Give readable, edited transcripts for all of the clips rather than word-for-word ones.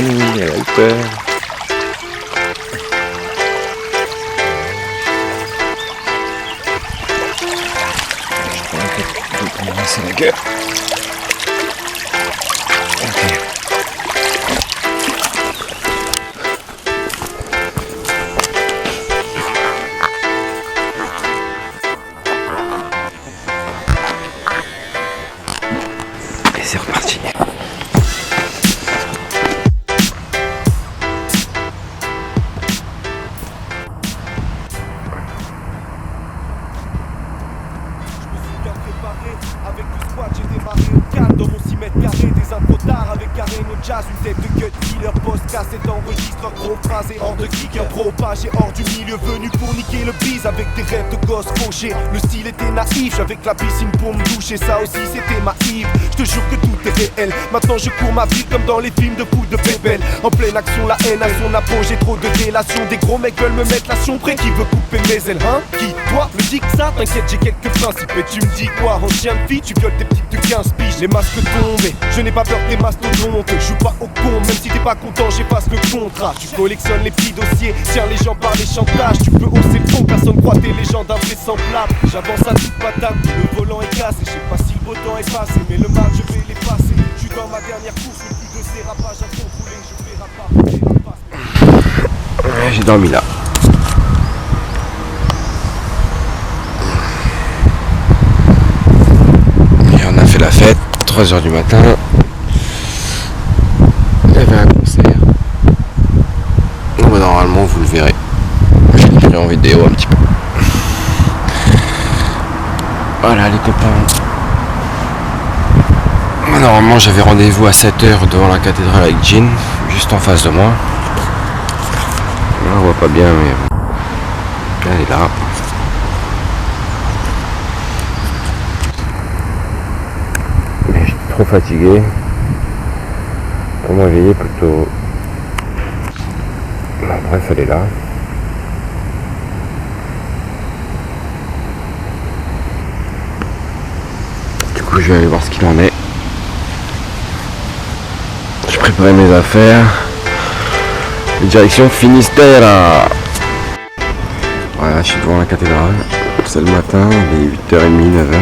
morning, elle a eu peur. Je vais ramasser la gueule. Ok. Et c'est reparti. Avec le squat j'ai démarré au calme dans mon 6 mètres carrés. Des impros d'art avec carré no jazz. Une tête de cut killer, post cassette enregistreur. Gros phrase et hors de kicker. Propage et hors du milieu venu pour niquer le bise. Avec des rêves de gosse fauchés. Le style était naïf, j'avais que la piscine pour me doucher. Ça aussi c'était ma Yves. Je te jure que tout est réel. Maintenant je cours ma vie comme dans les films de foot de Bébel. En pleine action la haine à son apogée. Trop de délation. Des gros mecs veulent me mettre l'action près. Qui veut couper mes ailes, hein? Qui? Toi? Me dis que ça? T'inquiète j'ai quelques principes. Et tu me dis quoi? En chien de fille tu violes des petites de 15 piges. Les masques tombés, je n'ai pas peur des mastodontes. Je joue pas au con, même si t'es pas content, j'efface le contrat. Tu collectionnes les petits dossiers, tiens les gens par les chantages. Tu peux hausser le ton, personne croit tes légendes invraisemblables. J'avance à toute patate, le volant est cassé. Je sais pas si le beau temps est passé, mais le mal je vais les passer. Je suis dans ma dernière course, le plus de dérapage à contrôler. Je vais rapper. J'ai dormi là. On a fait la fête, 3h du matin. Il y avait un concert. Bon, normalement vous le verrez. Je l'ai pris en vidéo un petit peu. Voilà les copains. Normalement j'avais rendez-vous à 7h devant la cathédrale avec Jean, juste en face de moi. Là, on voit pas bien mais elle est là. Trop fatigué pour m'éveiller plutôt. Bref, elle est là. Du coup je vais aller voir ce qu'il en est. Je préparais mes affaires. Direction Finistère. Voilà, je suis devant la cathédrale. C'est le matin, il est 8h30, 9h.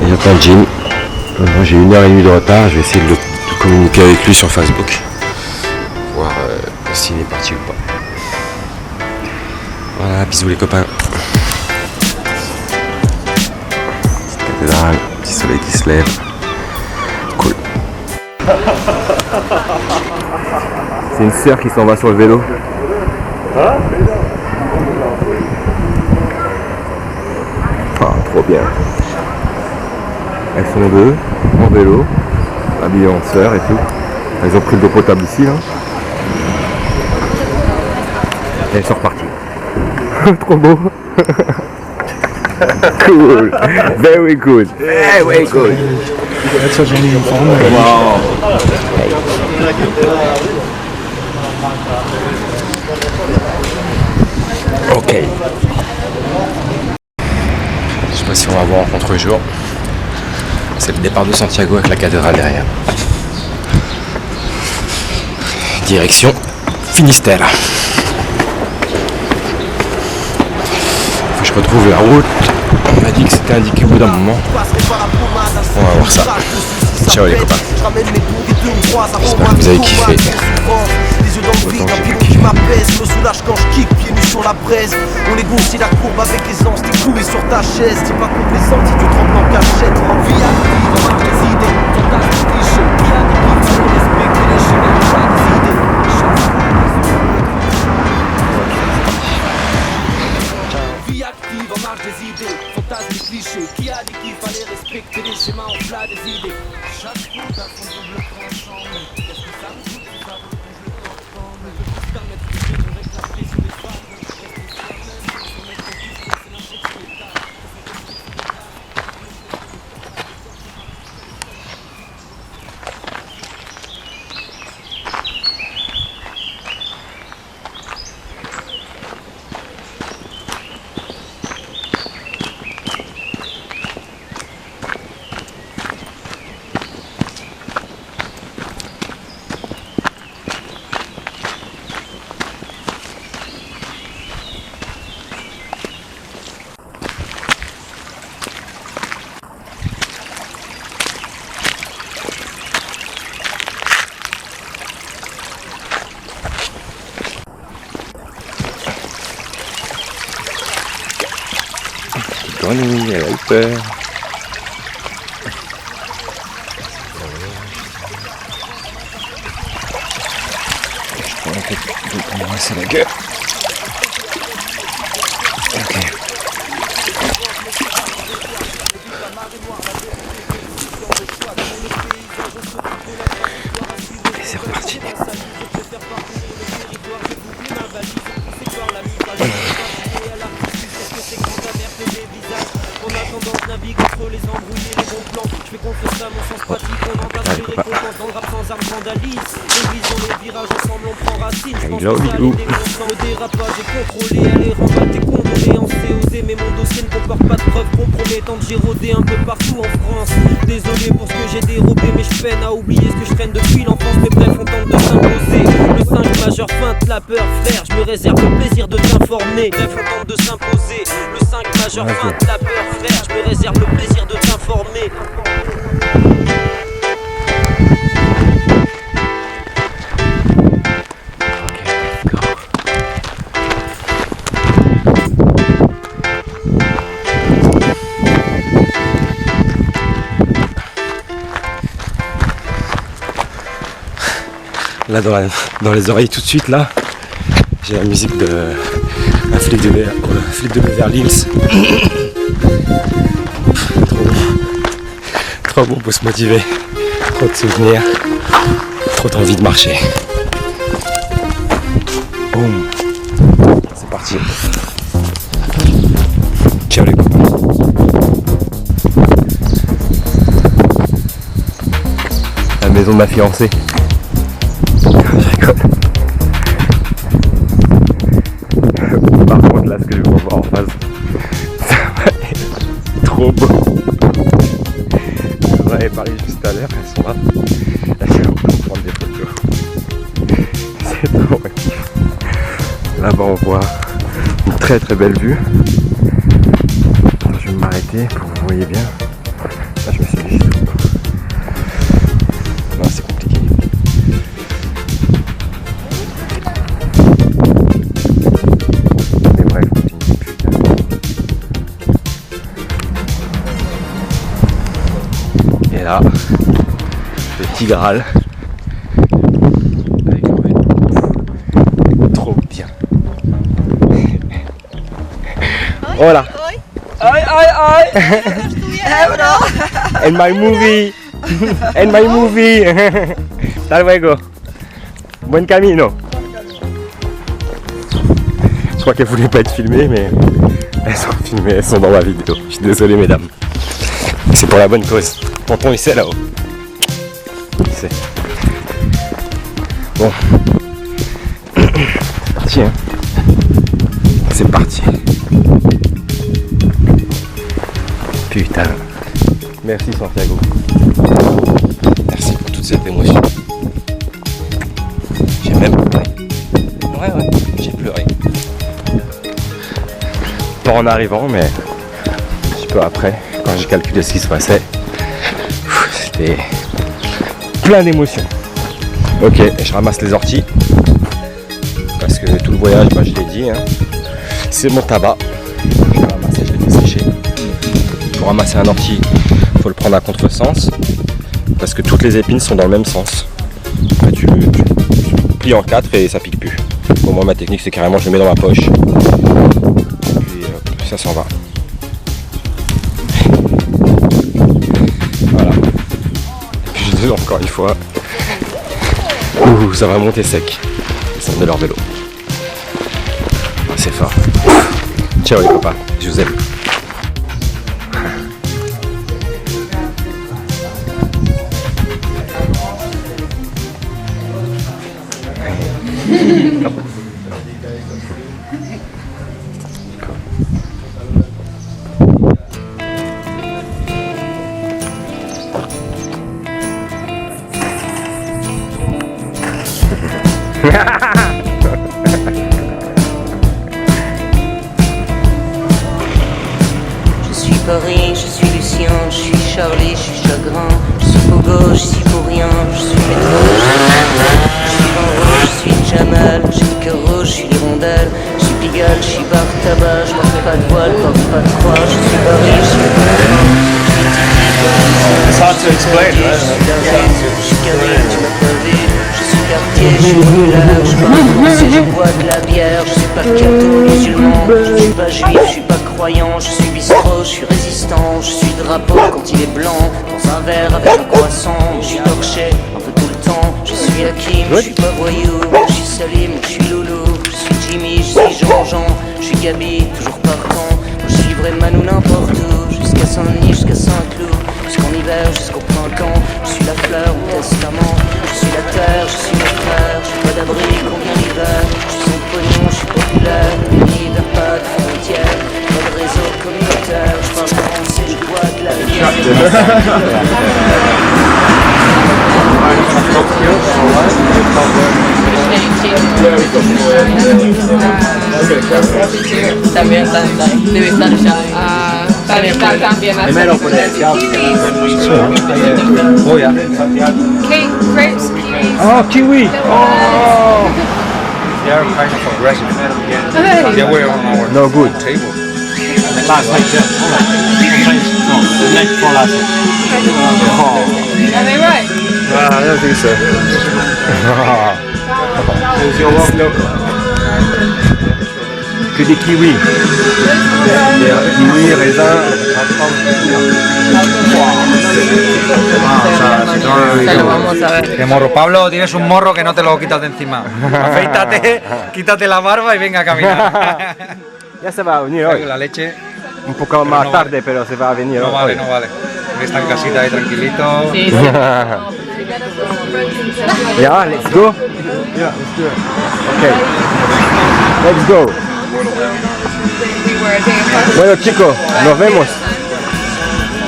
Et j'attends Jean. Moi j'ai 1h30 de retard, je vais essayer de communiquer avec lui sur Facebook. Voir s'il est parti ou pas. Voilà, bisous les copains. Petite cathédrale, petit soleil qui se lève. Cool. C'est une sœur qui s'en va sur le vélo. Ah, trop bien. Elles sont deux, en vélo, habillées en sœurs et tout. Elles ont pris le dos potable ici là. Et elles sont reparties. Trop beau. Cool. Very good. Very good. Wow. Ok. Je sais pas si on va voir en contre-jour. C'est le départ de Santiago avec la cathédrale derrière. Direction Finistère. Faut que je retrouve la route. On m'a dit que c'était indiqué au bout d'un moment. On va voir ça. Ciao les copains. J'espère que vous avez kiffé. Les yeux dans le vide, un pilon qui m'apaise, me soulage quand je kick, pieds nus sur la braise. On négocie la courbe avec aisance, t'es cloué sur ta chaise. T'es pas complaisant si tu trembles en cachette. Vie active, on marque des idées, fantasme cliché. Qui a des kiffs, on respecte les chaînes, on a des idées. Vie active, on marche des idées, fantasme cliché. Qui a des kiffs, fallait respecter les schémas, on plat des idées. Chaque route a son double tranchant, mais qu'est-ce que ça me coûte si ça vaut que je le tente? Mais je peux permettre de vivre avec la pression des femmes. grenouille, elle a eu peur. Je prends peut-être de m'embrasser la gueule. Ok. Et c'est reparti. Mais mon dossier ne comporte pas de preuves compromettantes. J'ai rôdé un peu partout en France. Désolé pour ce que j'ai dérobé, mais je peine à oublier ce que je traîne depuis l'enfance. Mais bref, on tente de s'imposer. Le 5 majeur feinte la peur, frère. Je me réserve le plaisir de t'informer. Bref, on tente de s'imposer. Le 5 majeur feinte la peur, frère. Je me réserve le plaisir de t'informer. Là dans les oreilles tout de suite là, j'ai la musique de un flic de Beverly Hills. Trop bon pour se motiver, trop de souvenirs, trop d'envie de marcher. Boum. C'est parti. Ciao les copains. La maison de ma fiancée. Je rigole. Par contre là ce que je vais voir en face, ça va être trop beau. On avait parlé juste à l'heure, elles sont là. Elles vont prendre des photos. C'est trop magnifique. Là-bas on voit une très très belle vue. Je vais m'arrêter pour que vous voyez bien. Là je me suis dit non, c'est compliqué. Mais bref, continue putain. Et là, le petit Graal. Avec un trop bien. Oh là. Aïe aïe aïe. And my movie. And my movie. Hasta luego. Buen camino. Je crois qu'elles voulaient pas être filmées, mais elles sont filmées, elles sont dans ma vidéo. Je suis désolé mesdames. C'est pour la bonne cause. Tonton il sait là-haut. Il sait. Bon. Tiens. C'est parti. Putain. Merci Santiago. Merci pour toute cette émotion. J'ai même pleuré. Ouais, j'ai pleuré. Pas en arrivant, mais un petit peu après, quand j'ai calculé ce qui se passait, c'était plein d'émotions. Ok, je ramasse les orties. Parce que tout le voyage, bah, je l'ai dit, hein, c'est mon tabac. Je l'ai ramassé, je l'ai fait sécher. Pour ramasser un ortie, il faut le prendre à contresens. Parce que toutes les épines sont dans le même sens. Là, tu plies en 4 et ça pique plus. Bon, moi ma technique c'est carrément je le mets dans ma poche. Et puis ça s'en va. Voilà. Et puis je dis encore une fois. Ouh, ça va monter sec. Descendre de leur vélo. C'est fort. Ciao les copains, je vous aime. Je suis Paris, je suis Lucien, je suis Charlie, je suis Chagrin, je suis Pogo, je suis pour rien, je suis Métro, je suis Van, je suis Jamal, j'ai le cœur rouge, je suis l'hirondelle, je suis Pigalle, je suis Bar Tabac, je porte pas de voile, porte pas de croix, je suis Paris. explain. Je suis carré, tu m'as pas vu. Je suis quartier, je suis brûleur. Je parle français, je bois de la bière. Je suis pas catho-musulman. Je suis pas juif, je suis pas croyant. Je suis bistrot, je suis résistant. Je suis drapeau quand il est blanc. Dans un verre avec un croissant. Je suis torché un peu tout le temps. Je suis Hakim, je suis pas voyou. Je suis Salim, je suis Loulou. Je suis Jimmy, je suis Jean-Jean. Je suis Gabi, toujours partant. Je suis vrai Manou n'importe où. Jusqu'à Saint-Denis, jusqu'à Saint-Cloud. Jusqu'en hiver, jusqu'au printemps. Je suis la fleur, mon testament. Je suis la terre, je suis mon frère. Je suis pas d'abri quand vient l'hiver. Je suis son pognon, je suis populaire. L'univers, pas de frontières. Pas de réseau communautaire. Je parle français, je bois de la También debe estar ya. También Primero por el Voy grapes, kiwis. Oh, kiwi! Oh! They are kind of aggressive. They were on our No good. table. Are they right? I don't think so. Que des kiwis. Kiwis, raisins. Ya lo vamos a ver. Qué morro. Pablo, tienes un morro que no te lo quitas de encima. Afeítate, quítate la barba y venga a caminar. Ya se va a venir hoy. La leche Un poco más no tarde, pero se va a venir no hoy. vale, no vale. Está en casita ahí tranquilito. Sí, sí. Yeah, let's go. Yeah, let's do it. Okay. Let's go. Bueno chicos, nos vemos.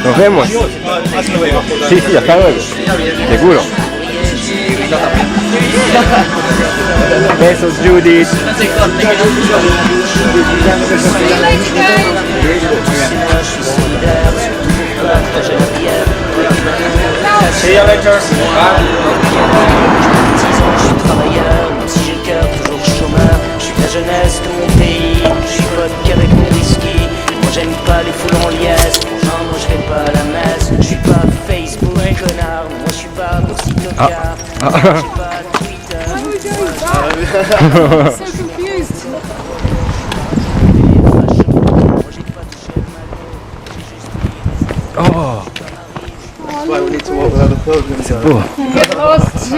Nos vemos. Sí, sí, hasta luego. Seguro. Besos, Judith. See you later. Je suis travailleur, même si j'ai le cœur toujours chômeur. Je suis la jeunesse de mon pays. Je suis vodka avec mon whisky. Moi j'aime pas les foules en liesse. Non, moi je vais pas à la messe. Je suis pas Facebook, connard. Moi je suis pas aussi tocard. Je suis pas Twitter. So confused. Moi j'ai pas touché le maillot. Get lost.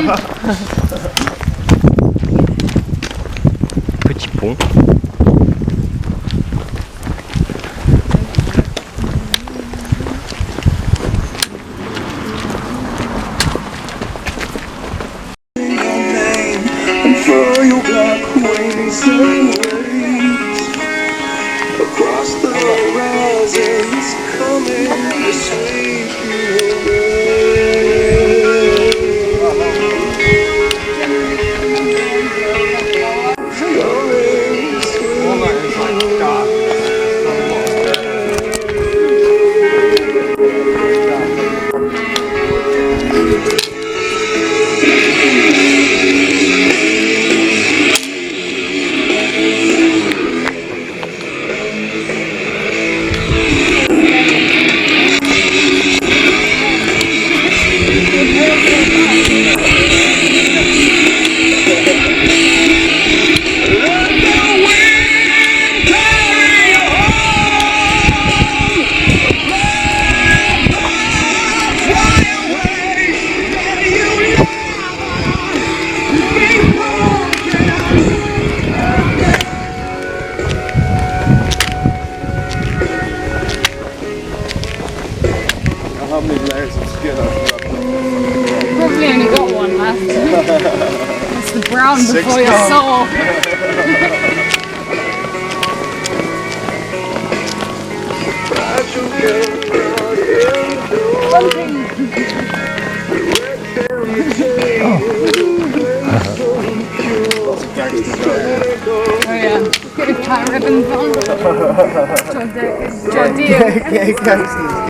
Petit pont. Across the horizons, coming to sweep you Probably only got one left. It's the brown before your soul. Oh yeah, get a tie ribbons on. Jodie.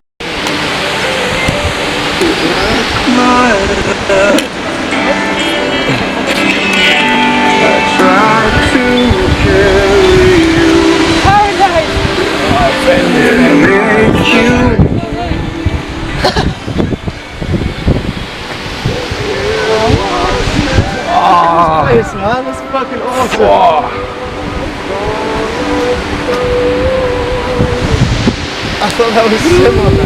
I thought that was similar.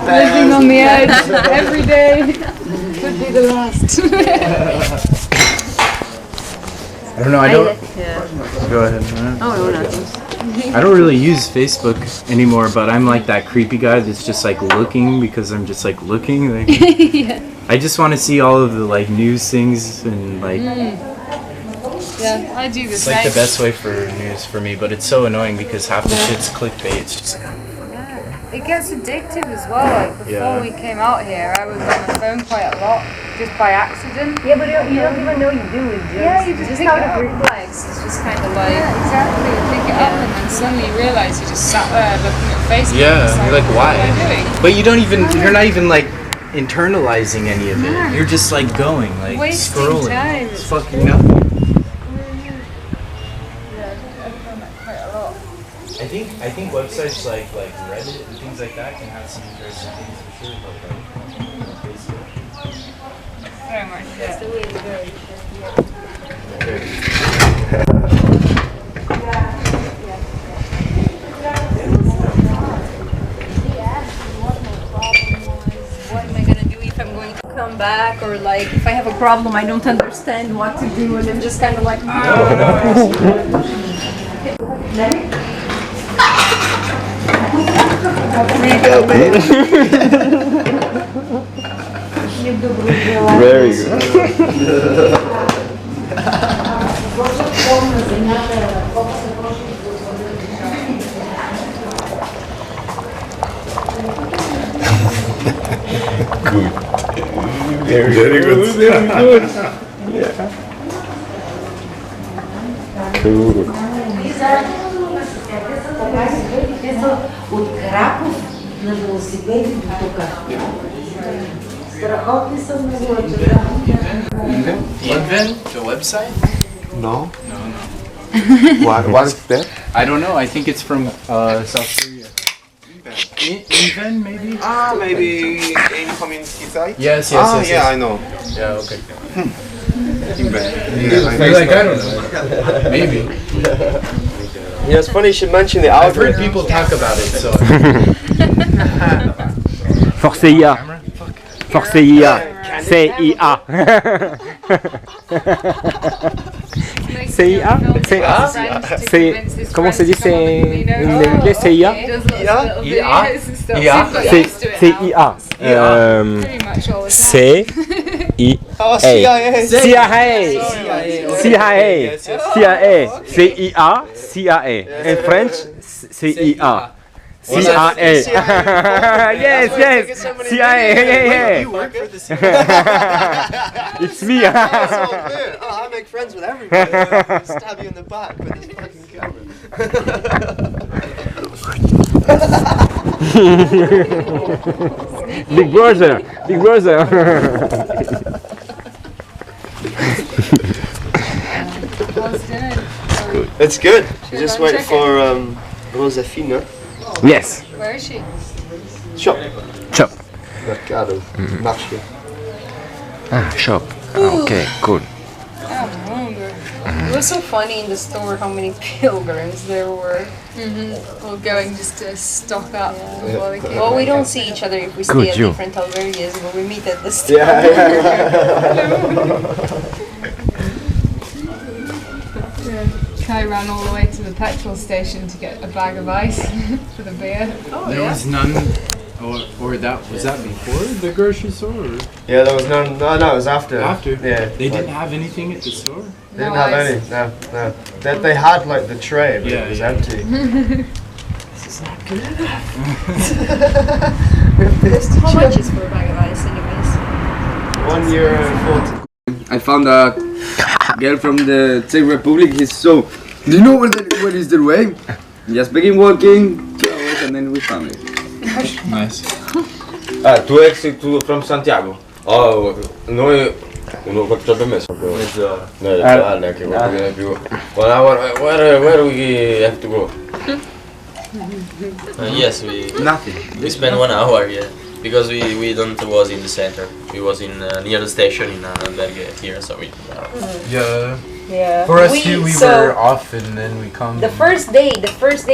Living on the edge every day could be the last. I don't know, I don't... Go ahead. I don't really use Facebook anymore, but I'm like that creepy guy that's just like looking because I'm just like looking. Like, I just want to see all of the like news things and like... Yeah, I do the It's same. like the best way for news for me, but it's so annoying because half the shit's clickbait. It's just... It gets addictive as well. Like before Yeah. we came out here, I was on the phone quite a lot, just by accident. Yeah, but you don't even know you do it. You just pick out it of up. reflex. It's just kind of like. Yeah, exactly. You pick it up and then suddenly you realise you just sat there looking at Facebook. Yeah, It's you're like, what why? am I doing? But you don't even, you're not even like internalizing any of it. You're just like going, like Wasting scrolling. time. It's fucking nothing. I think websites like Reddit and things like that can have some interesting things for sure, but like Facebook. Very much. That's the way to What am I gonna do if I'm going to come back, or like if I have a problem I don't understand what to do and I'm just kind of like. Very good. Good. Very good. Very good. Yeah. Cool. От Краков на велосипеди до тук. Страхотни са много. Even the website? No? What is that? I don't know. I think it's from South Korea. Even maybe? Maybe in community site? Yes. Yeah, I know. Yeah, okay. Like, I don't know. Maybe. Yeah, it's funny you should mention the I've heard algorithm. people talk about it, so. Force IA. Force IA. CIA. CIA. Comment se dit en anglais CIA? CIA. CIA. Oh, CIA. CIA. In French, CIA. CIA. Yes. CIA. You work for the CIA. It's me. That's all good. Oh, I make friends with everybody. Stab you in the back with this fucking camera. Big brother. How's dinner? It's good. We just wait for Josefina. Yes. Where is she? Shop. Mercado. Marché. Shop. Okay, cool. I'm hungry. It was so funny in the store how many pilgrims there were. Or going just to stock up before they came. Well, we don't see each other if we stay Good, at you. different albergues, but we meet at the store. Kai ran all the way to the petrol station to get a bag of ice for the beer. There was none Or that was that before the grocery store? Or? Yeah, there was no, it was after. After? Yeah. They didn't have anything at the store? They didn't have any, no. They had like the tray, but it was empty. This is not good enough. How much is for a bag of ice anyways? €1.40. I found a girl from the Czech Republic. He's so. Do you know what is the way? Just begin walking 2 hours and then we found it. Nice. Tu ex from Santiago? Oh, noi quanto ci abbiamo messo? Mezz'ora. No, neanche qualcosa di più. Where we have to go? Yes, we spent 1 hour, yeah, because we don't was in the center. We was in near the station in Berge here, so we. Yeah. For us too, we were off and then we come. The first day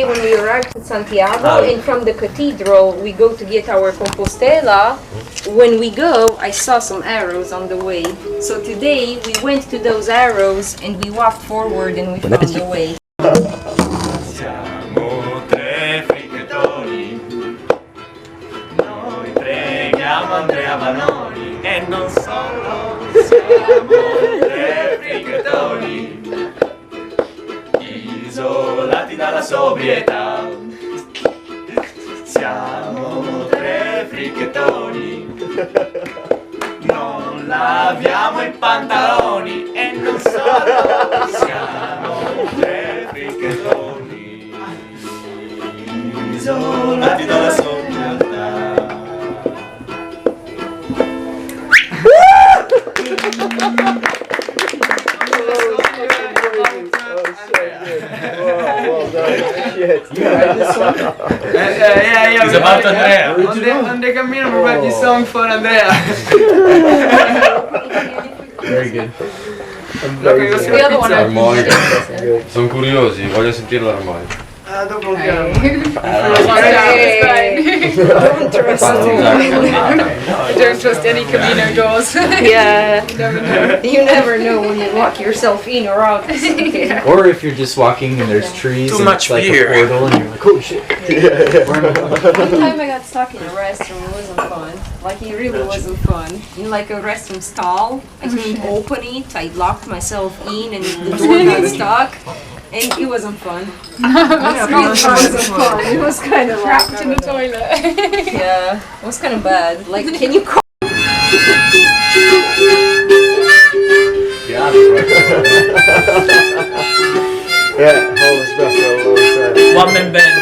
when we arrived in Santiago, and from the cathedral we go to get our Compostela. When we go, I saw some arrows on the way. So today we went to those arrows and we walked forward and we found the way. Siamo tre fricchettoni, noi preghiamo Andrea Vanoni e non solo. Siamo tre fricchettoni, isolati dalla sobrietà. Siamo tre fricchettoni, non laviamo i pantaloni e non solo. Siamo tre fricchettoni, isolati dalla sobrietà. It's about Andrea. On the camino we wrote this song for Andrea. Very good. L'armonica. Sono curiosi, voglio sentire l'armonica. Dopo Don't trust any Camino doors. Yeah. You never know when you lock yourself in or out. Yeah. Or if you're just walking and there's trees Too and much it's like beer. a portal and you're like, oh shit. One time I got stuck in a restroom, it wasn't fun. Like it really wasn't fun. In like a restroom stall, I couldn't open it, I locked myself in and the door got stuck. And it wasn't fun. It wasn't fun. It was kind of Trapped in the toilet. yeah, it was kind of bad. Like, can you call? Yeah, hold us back for a long time. One man band.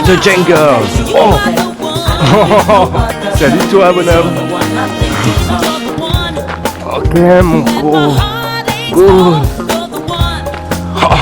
The Jengers. Oh. Salut toi bonhomme. Ok mon gros. Good. Oh. Ok.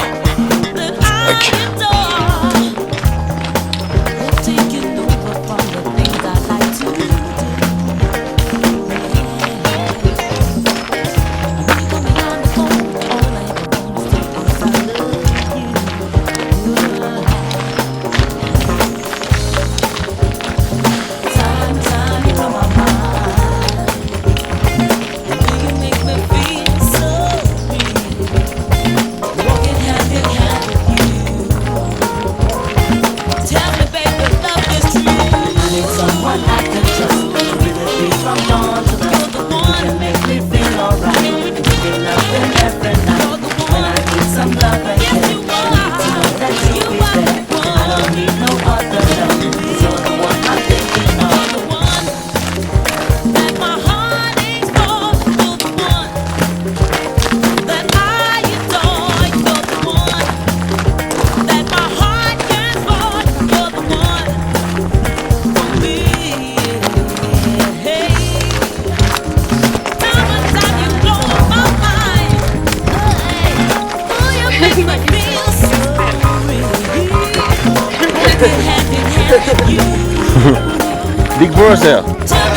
Big brother,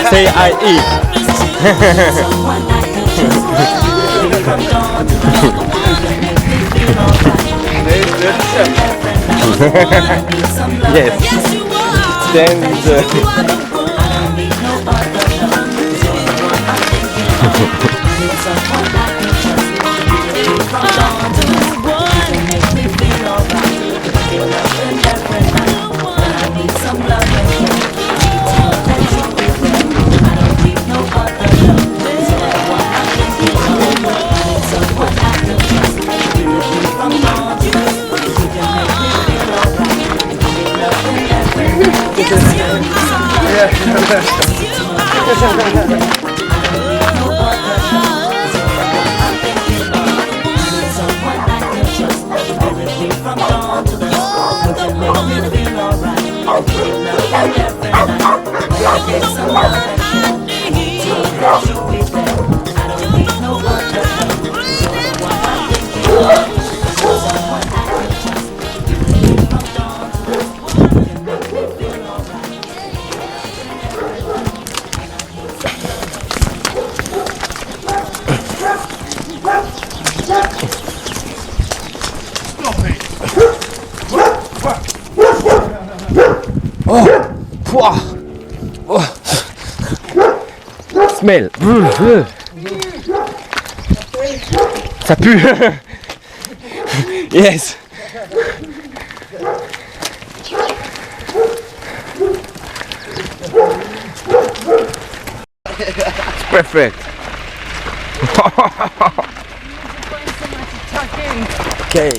say I eat. Yes. Stand. Smell. Ça pue. Yes. It's perfect. Okay.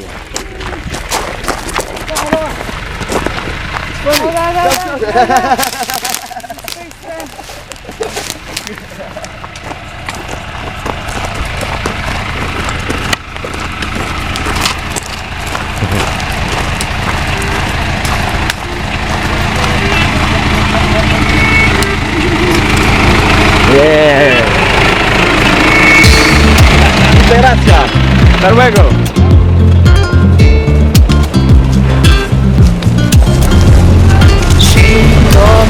Yeah. Gracias. Hasta luego.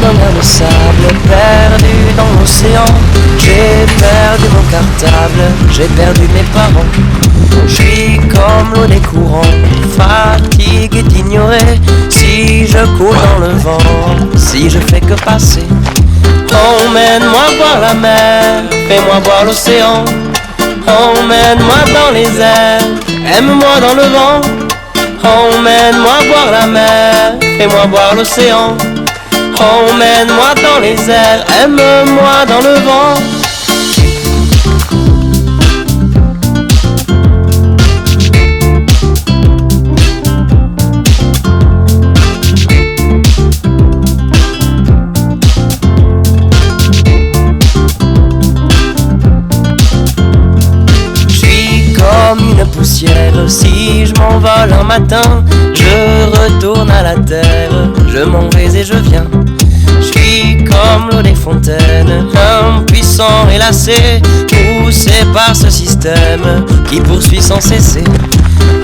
Comme un sable perdu dans l'océan. J'ai perdu mon cartable, j'ai perdu mes parents. Je suis comme l'eau des courants, fatigué d'ignorer. Si je coule dans le vent, si je fais que passer. Emmène-moi voir la mer, fais-moi voir l'océan. Emmène-moi dans les airs, aime-moi dans le vent. Emmène-moi voir la mer, fais-moi voir l'océan. Emmène-moi dans les airs, aime-moi dans le vent. Je suis comme une poussière, si je m'envole un matin, je retourne à la terre, je m'en vais et je viens. Je suis comme l'eau des fontaines, impuissant et lassé, poussé par ce système qui poursuit sans cesser.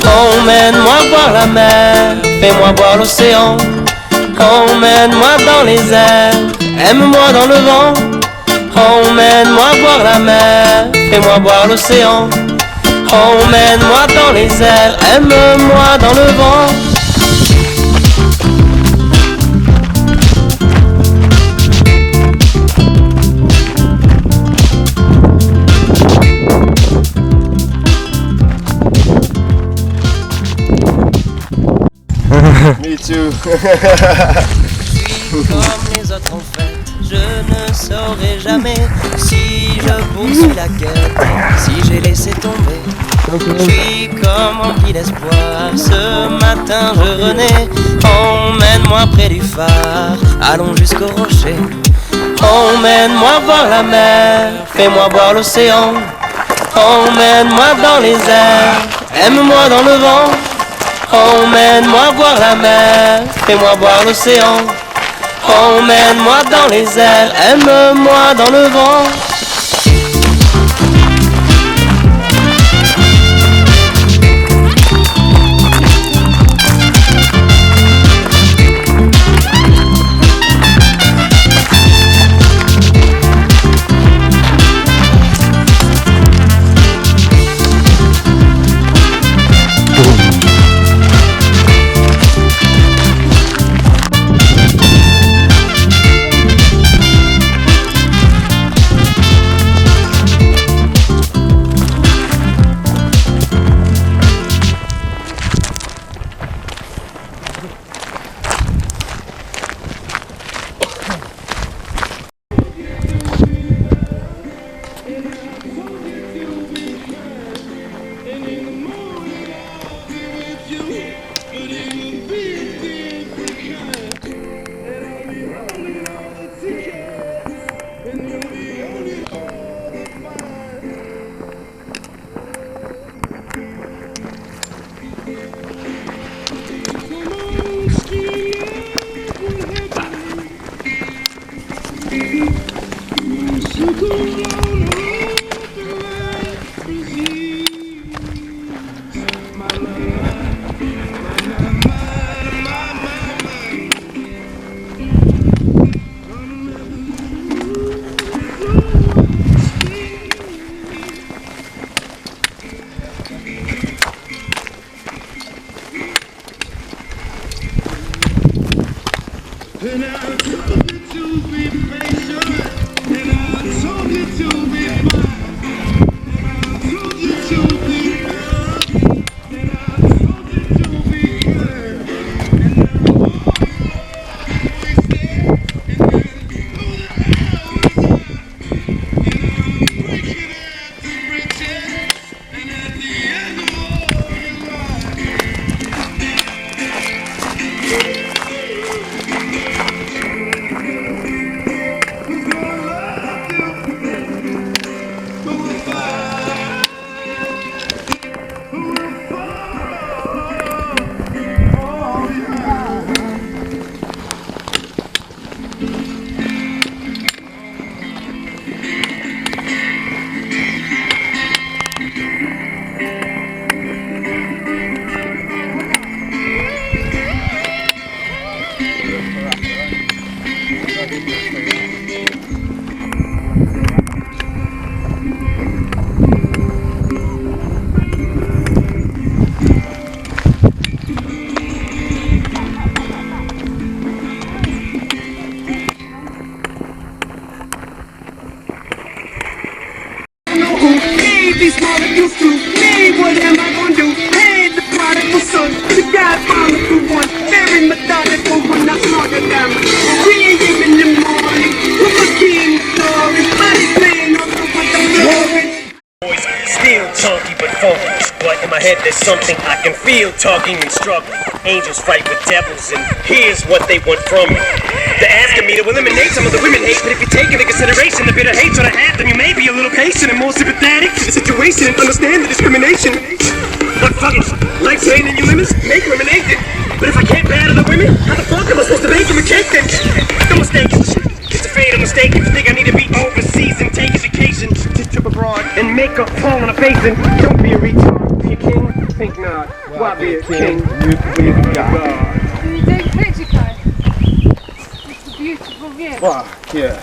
Emmène-moi voir la mer, fais-moi voir l'océan. Emmène-moi dans les airs, aime-moi dans le vent. Emmène-moi voir la mer, fais-moi voir l'océan. Emmène-moi dans les airs, aime-moi dans le vent. Me too. Comme les autres en fait, je ne saurai jamais si je poursuis la quête, si j'ai laissé tomber. Je suis comme rempli d'espoir, ce matin je renais. Emmène-moi près du phare, allons jusqu'au rocher. Emmène-moi voir la mer, fais-moi voir l'océan. Emmène-moi dans les airs, aime-moi dans le vent. Emmène-moi voir la mer, fais-moi voir l'océan. Emmène-moi dans les airs, aime-moi dans le vent. These molecules to me, what am I gonna do? Hey, the prodigal son, the godfather who was very methodical when I slaughtered them. We ain't giving them money, we're the king story, but it's playing up with the glory. Voice still chunky but funky, but in my head there's something I can feel tugging and struggling. Angels fight with devils, and here's what they want from me. They're asking me to eliminate some of the women hate, but if you take into consideration the bitter hatred I have, then you may be a little patient and more sympathetic to the situation and understand the discrimination. But fuck it, life's handing you lemons, make lemonade then. But if I can't battle the women, how the fuck am I supposed to make them a cake then? No mistake, it's a fatal mistake if you think I need to be overseas and take education to trip abroad and make a fall on a basin. Don't be a retard, be a king, think not. Why be a king? You be a god. Can you take a picture, Kai? It's a beautiful view. Wow, yeah.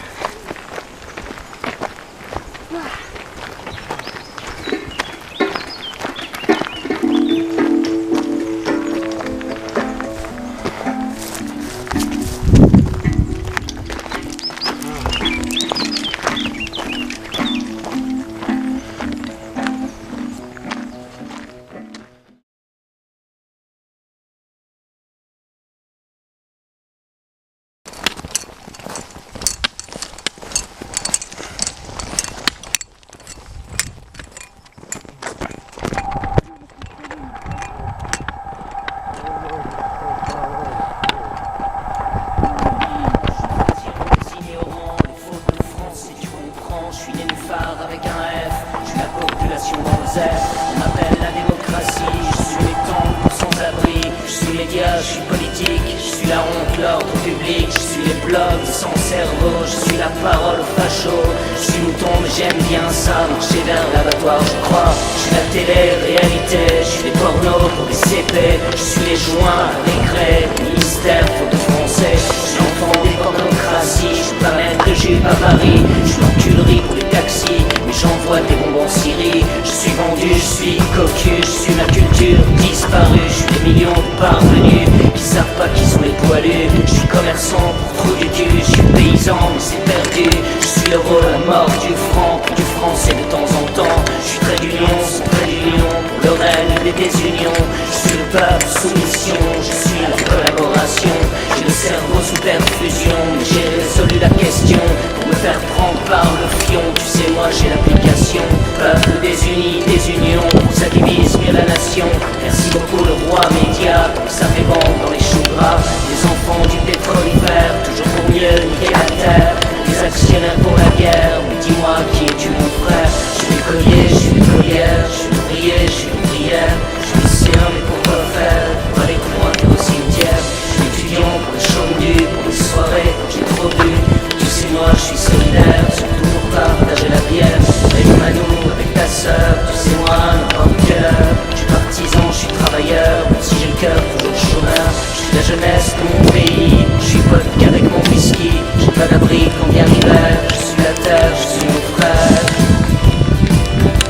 On m'appelle la démocratie, je suis les temps sans-abri, je suis média, je suis politique, je suis la honte, l'ordre public, je suis les blogs sans cerveau, je suis la parole facho, je suis mouton mais j'aime bien ça, marcher vers l'abattoir je crois, je suis la télé-réalité, je suis les pornos pour les CP, je suis les joints, les grès, ministère, faute de français, je suis l'enfant des pornocraties, je suis pas maître de jupe à Paris, je suis l'enculerie pour les taxis, mais j'envoie des bonbons en Syrie, je suis vendu, je suis cocu, je suis ma culture disparue, je suis des millions de parvenus qui savent pas qui sont les poilus, je suis commerçant pour trou du cul, je suis paysan mais c'est perdu, je suis le rôle à mort du français de temps en temps, je suis trait d'union, sans trait d'union, pour le règne des désunions, je suis le peuple sous mission, je suis la collaboration, j'ai le cerveau sous perfusion, mais j'ai résolu la question, pour me faire prendre par le fion, tu sais moi j'ai l'application, peuple désunis, désunion, ça divise mieux la nation, merci beaucoup le roi média, comme ça fait bon dans les choux gras, les enfants du pétrolifère, toujours pour mieux niquer la terre, les actionnaires pour la guerre, mais dis-moi qui es-tu mon frère, je suis l'écolier, je suis l'écolière, je suis l'ouvrier, je suis l'ouvrière, je suis lycéen mais pourquoi faire, pas les pointer au cimetière, je suis étudiant pour les chaumes nus, pour les soirées quand j'ai trop bu, tu sais moi je suis solidaire, surtout pour partager la bière, avec Manu, avec ta sœur, tu sais moi, n'importe quelle heure, je suis partisan, je suis travailleur, même si j'ai le cœur toujours chômeur, je suis la jeunesse de mon pays, je suis vodka avec mon whisky, j'ai pas d'abri quand vient l'hiver, je suis la terre, je suis mon frère,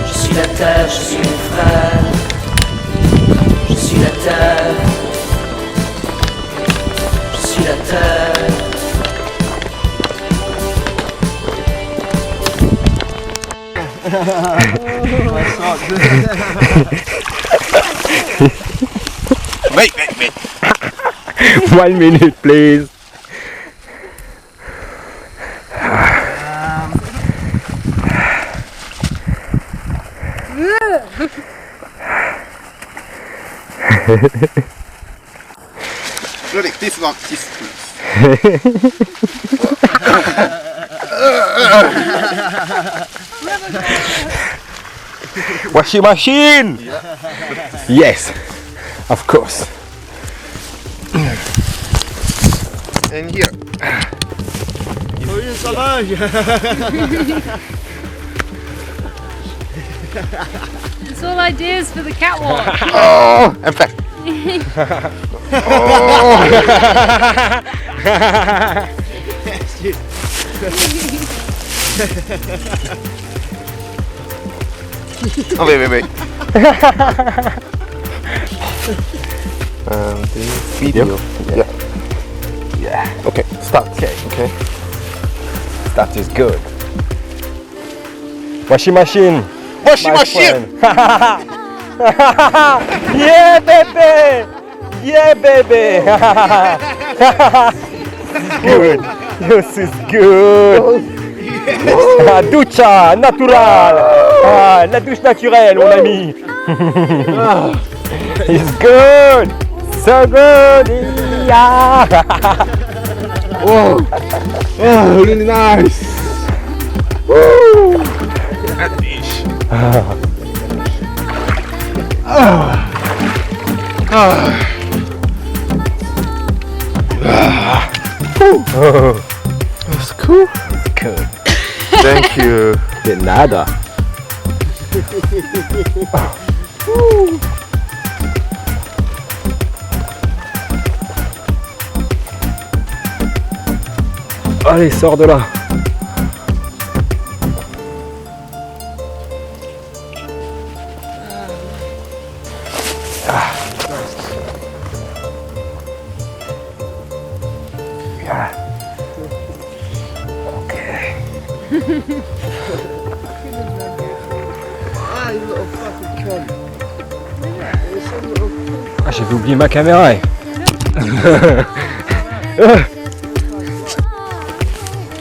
je suis la terre, je suis mon frère, je suis la terre, je suis la terre. Wait. 1 minute, please. Riktigt svagt kissplus. Washing machine! Yes, of course. And here. It's all ideas for the catwalk. Oh, en fait. Oh, wait. The video. Yeah. Okay, start. Okay. That is good. Washing machine. Washing my machine. friend. Yeah, baby. Yeah, baby. Good. This is good. Ducha natural. La douche naturelle, mon ami. It's good. So good. Yeah. Whoa. Oh, really nice. Woo. That's cool. Good. Thank you. De nada. Allez, sors de là. Ah, j'avais oublié ma caméra.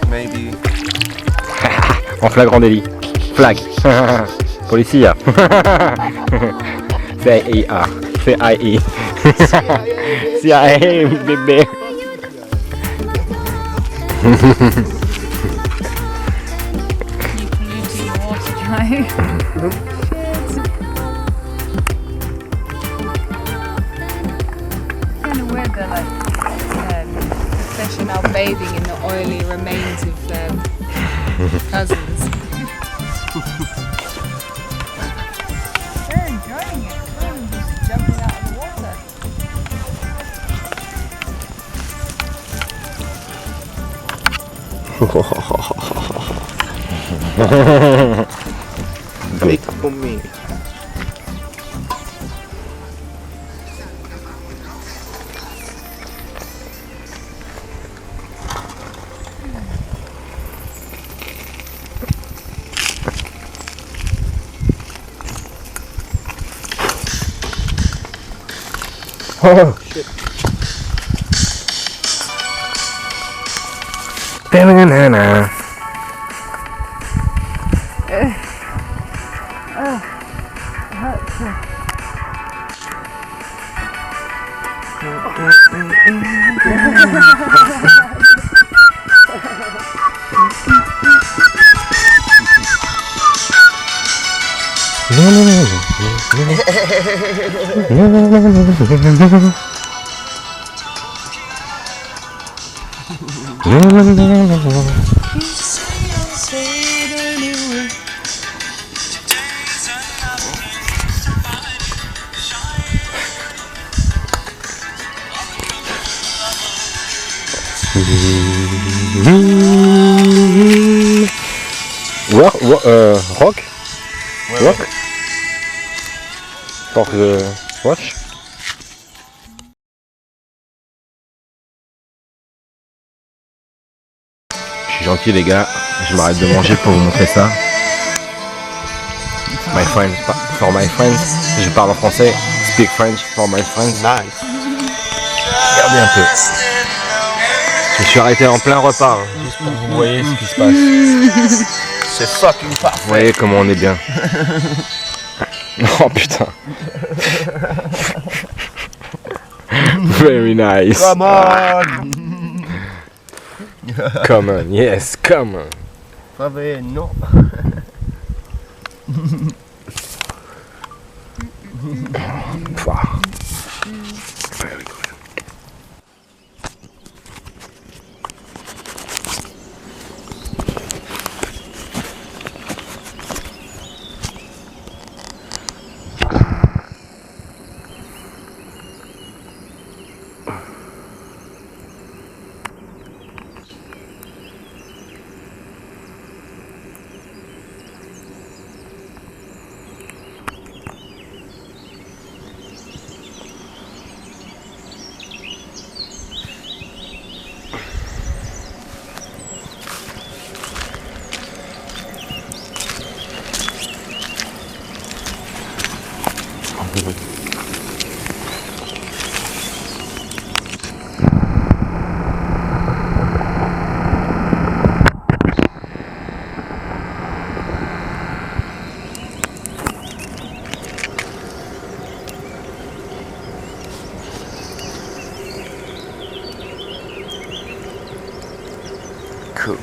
Maybe. En flagrant délit. Flag. Policia. CIA. CIA. CIA, bébé. Kind of weird, they're like professional bathing in the oily remains of cousins. They're enjoying it. They're just jumping out of the water. Wait for me. Oh shit. Banana. Rock? Rock? For the watch? Je suis gentil les gars, je m'arrête de manger pour vous montrer ça. My friends, for my friends. Je parle en français. Speak French for my friends. Nice. Regardez un peu. Je suis arrêté en plein repas, hein, juste pour que vous voyez ce qui se passe. C'est fucking parfait. Vous voyez comment on est bien. Oh putain. Very nice. Come on. Come on, yes, come on. Favre, non. Very good. Cool.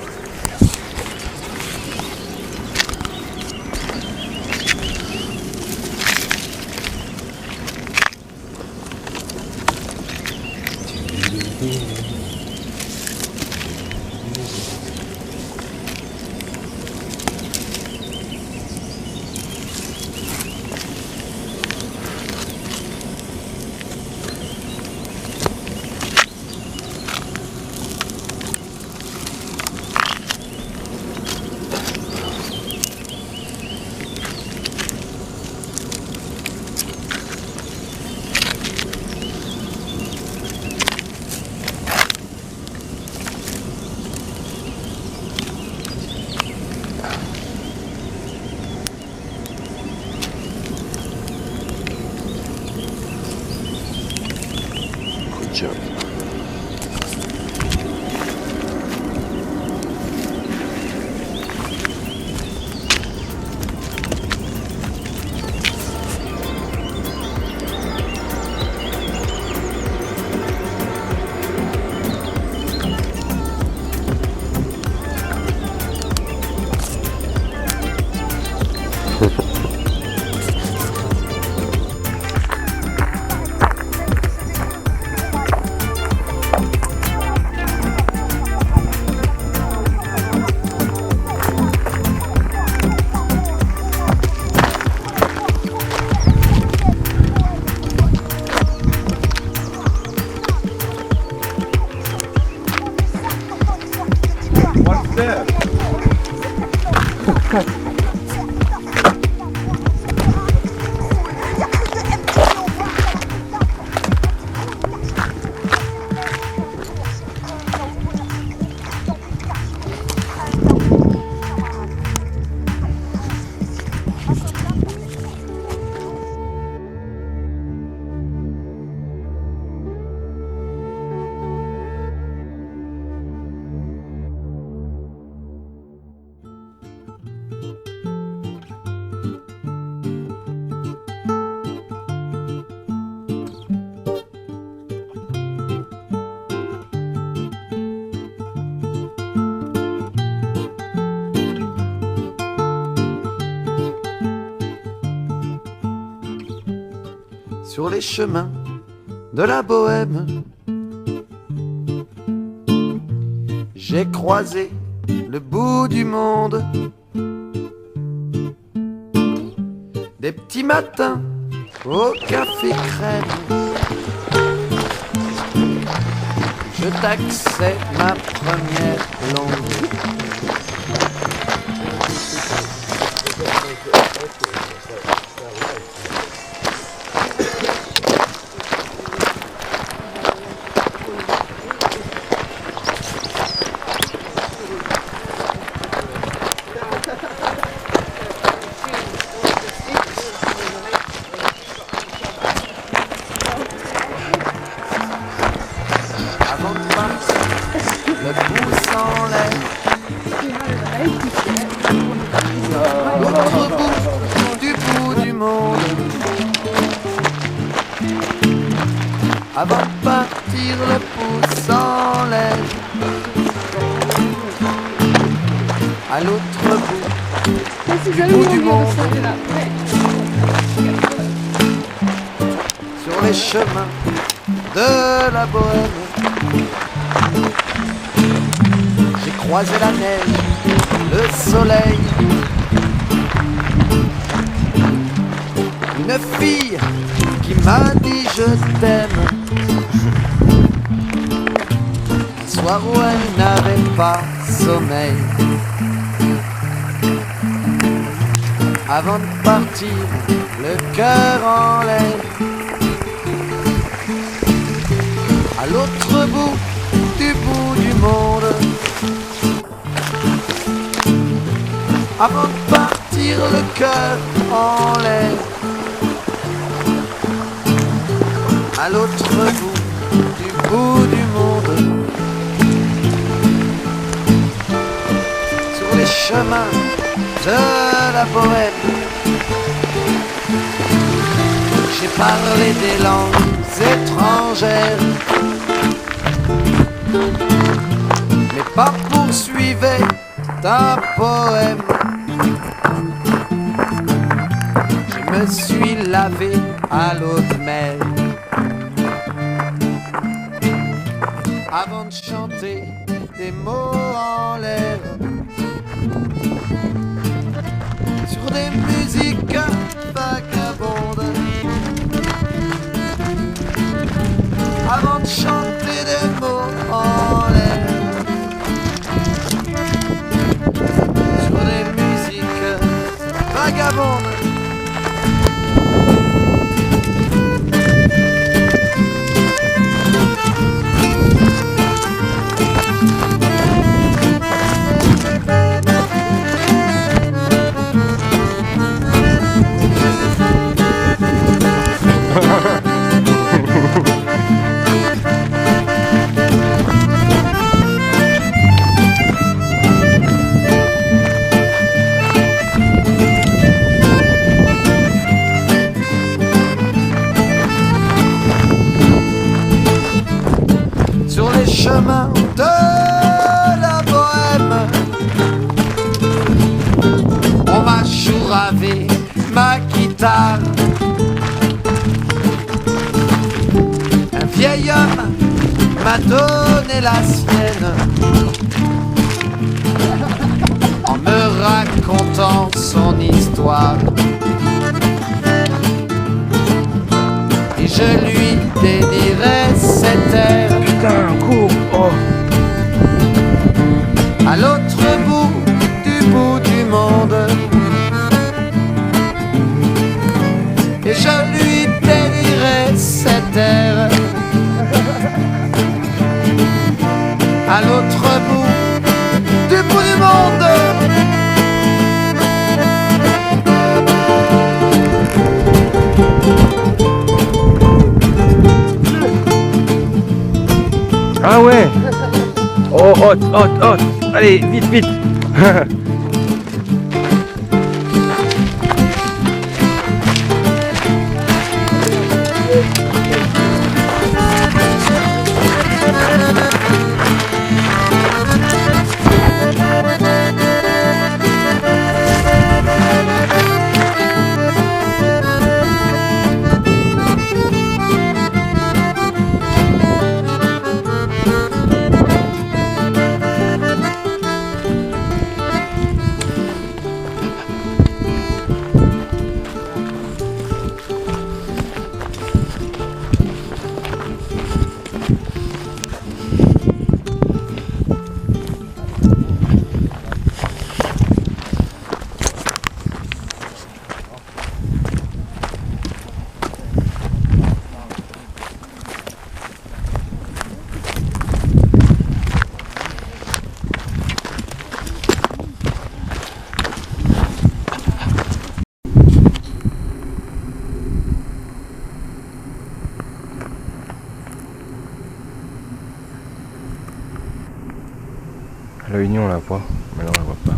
Good job. What's that? Sur les chemins de la bohème, j'ai croisé le bout du monde. Des petits matins au café crème, je taxais ma première langue. le pouce en l'air. L'autre bout du monde. Avant de partir, le pouce en l'air. À l'autre bout du monde. Sur les chemins de la Bohème, j'ai croisé la neige, le soleil. Une fille qui m'a dit je t'aime. Un soir où elle n'avait pas sommeil. Avant de partir, le cœur en l'air. À l'autre bout du monde. Avant de partir, le cœur en l'air. À l'autre bout du monde. Sur les chemins de la Bohème, j'ai parlé des langues étrangères. Mais pas poursuivez un poème. Je me suis lavé à l'eau de mer avant de chanter des mots en l'air sur des musiques vagabondes. Avant de chanter des mots en l'air sur des musiques vagabondes. Sur les chemins de la Bohème, on m'a chouravé ma guitare. Un vieil homme m'a donné la sienne en me racontant son histoire. Et je lui dédierai cet air. Putain, cours, oh. À l'autre bout du monde. Et je lui dédierai cet air. À l'autre bout du monde. Ah ouais. Oh, hot. Allez, vite. À l'œil nu on la voit, mais là on la voit pas.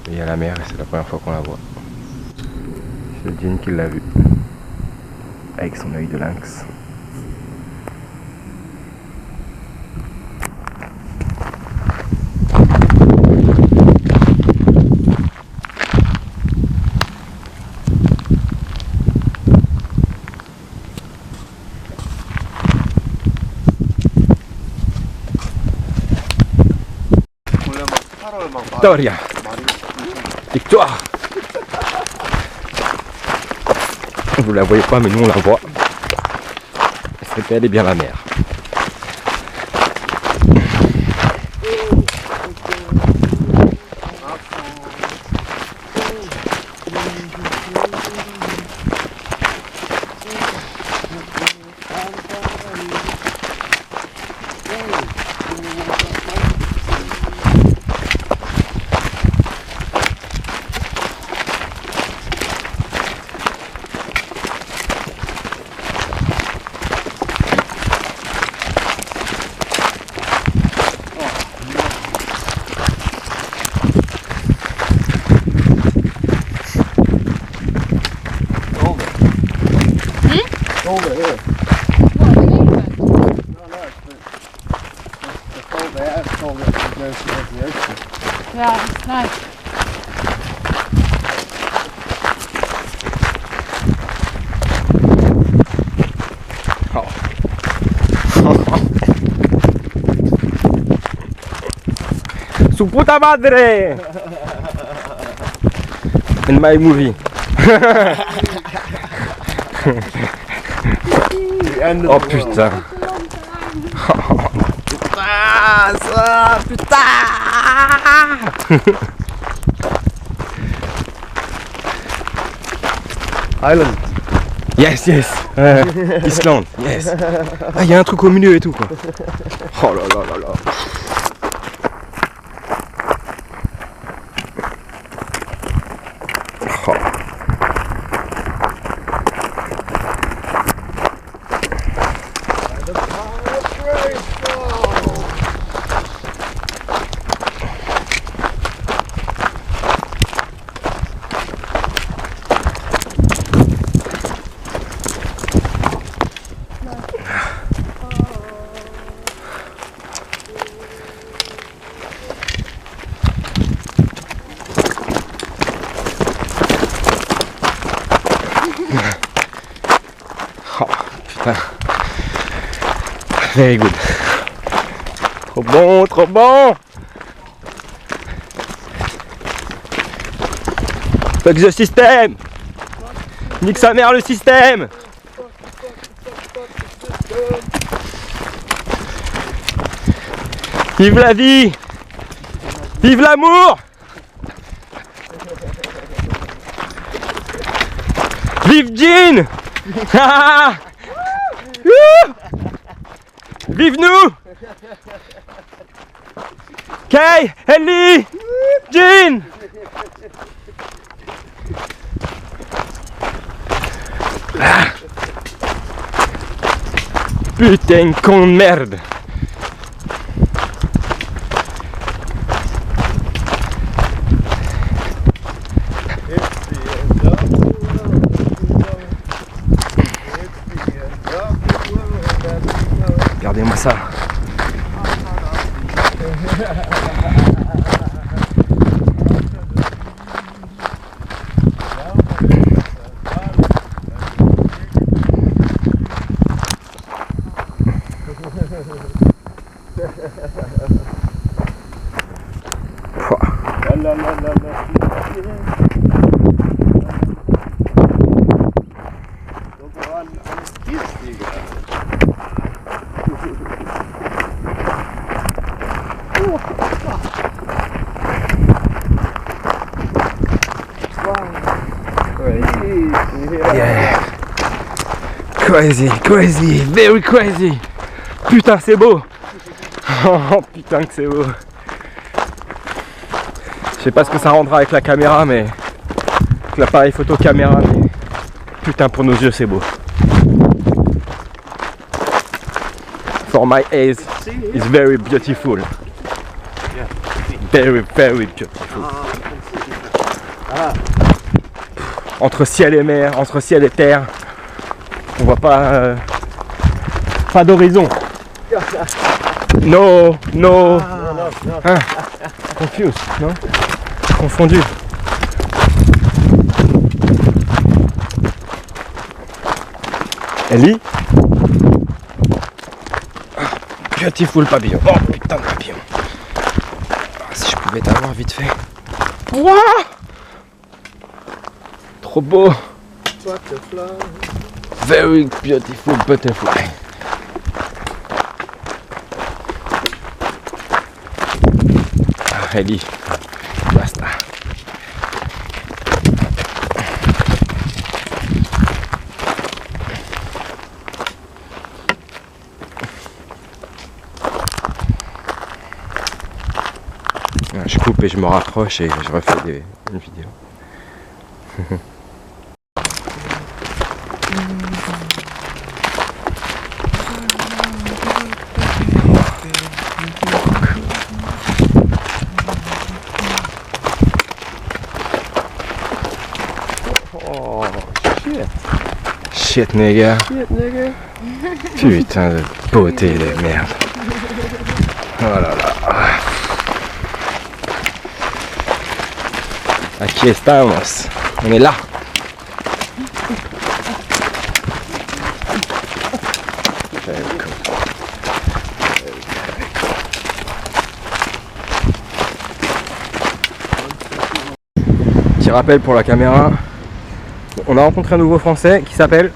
Et il y a la mer et c'est la première fois qu'on la voit. C'est Jean qui l'a vue. Avec son œil de lynx. Victoria! Victoire! Vous la voyez pas mais nous on la voit. C'est bel et bien la mer. Over here. What, in England? No, it's cold there. It's cold that it goes towards the ocean. Yeah, it's nice. Su puta madre! In my movie. Oh putain. Putain, ça, putain. Island. Yes, yes. Islande, yes. Ah, il y a un truc au milieu et tout quoi. Oh là là là là. Oh. Oh putain. Very good. Trop bon, trop bon. Fuck the system. Nique sa mère le système. Vive la vie. Vive l'amour. Vive Jean. Vive nous. Kay, Ellie, Jean. Putain con de merde. Regardez-moi ça. Yeah. Crazy, crazy, very crazy. Putain c'est beau. Oh putain que c'est beau. Je sais pas ce que ça rendra avec la caméra mais avec l'appareil photo caméra mais putain pour nos yeux c'est beau. For my eyes it's very beautiful. Yeah. Very, very beautiful. Entre ciel et mer, entre ciel et terre, on voit pas d'horizon. No. Hein? Confused, non? Confondu. Ellie? Beautiful papillon. Oh putain de papillon. Si je pouvais t'avoir vite fait. Wouah! Trop beau. Butterfly. Very beautiful butterfly. Ah, Ellie. Basta. Je coupe et je me rapproche et je refais une vidéo. Oh, shit. Shit, nigga. Shit, nigga. Putain de beauté de merde. Oh là là. Aquí estamos. On est là. Petit rappel pour la caméra. On a rencontré un nouveau français qui s'appelle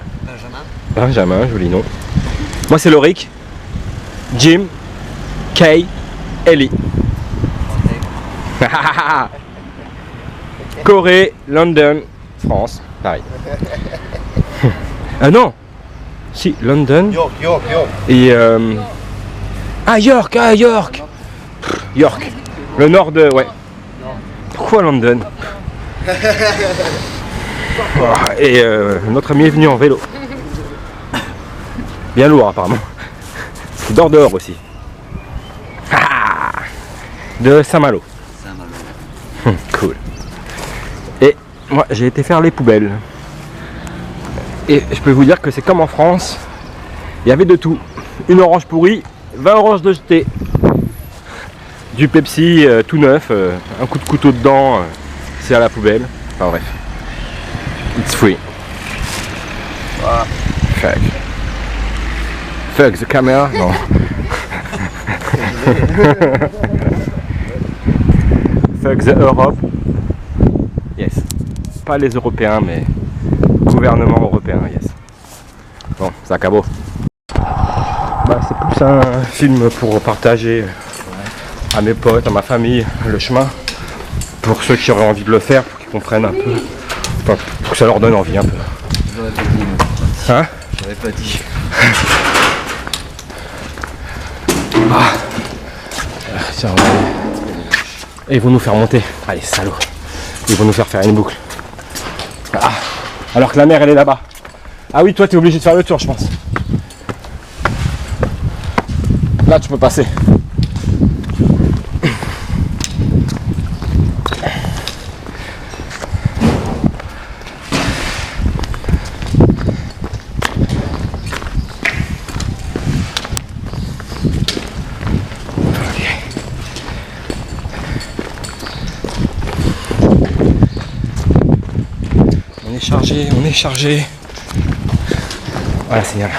Benjamin, joli nom. Moi c'est Loric, Jim, Kay, Ellie. Corée, London, France, Paris. Ah non. Si, London. York. Et York, York. York. Le nord de... Ouais. Pourquoi London? Et notre ami est venu en vélo. Bien lourd apparemment. Il dort dehors aussi. De Saint-Malo. Cool. Et moi j'ai été faire les poubelles. Et je peux vous dire que c'est comme en France. Il y avait de tout. Une orange pourrie, 20 oranges de jeté. Du Pepsi tout neuf, un coup de couteau dedans, c'est à la poubelle. Enfin bref. It's free. Fuck. Fuck the camera. Non. Fuck the Europe. Yes. Pas les Européens, mais gouvernement européen, yes. Bon, ça acabó. Bah, c'est plus un film pour partager à mes potes, à ma famille, le chemin. Pour ceux qui auraient envie de le faire, pour qu'ils comprennent un peu. Enfin, pour que ça leur donne envie un peu. J'aurais pas dit. Hein? J'aurais pas dit. Ah. Tiens, et ils vont nous faire monter. Allez, salauds. Ils vont nous faire une boucle. Ah. Alors que la mer, elle est là-bas. Ah oui, toi, t'es obligé de faire le tour, je pense. Là, tu peux passer. On est chargé. Voilà, c'est bien.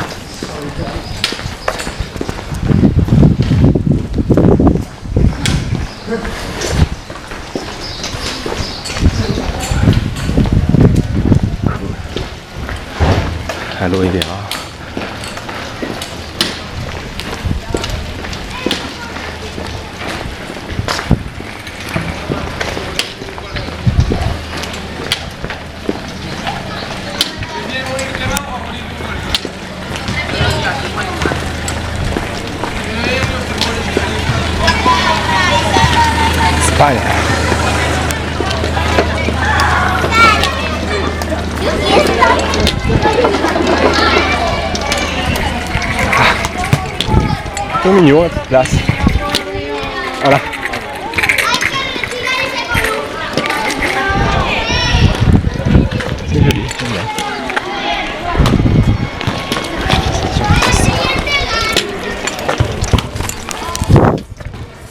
Aloe vera. Espagne. C'est mignon la petite place. Voilà.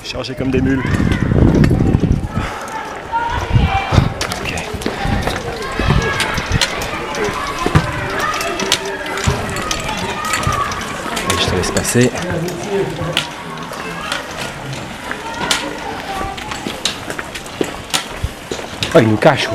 Chargés comme des mules. Ok. Allez, je te laisse passer. Oh, il nous cache.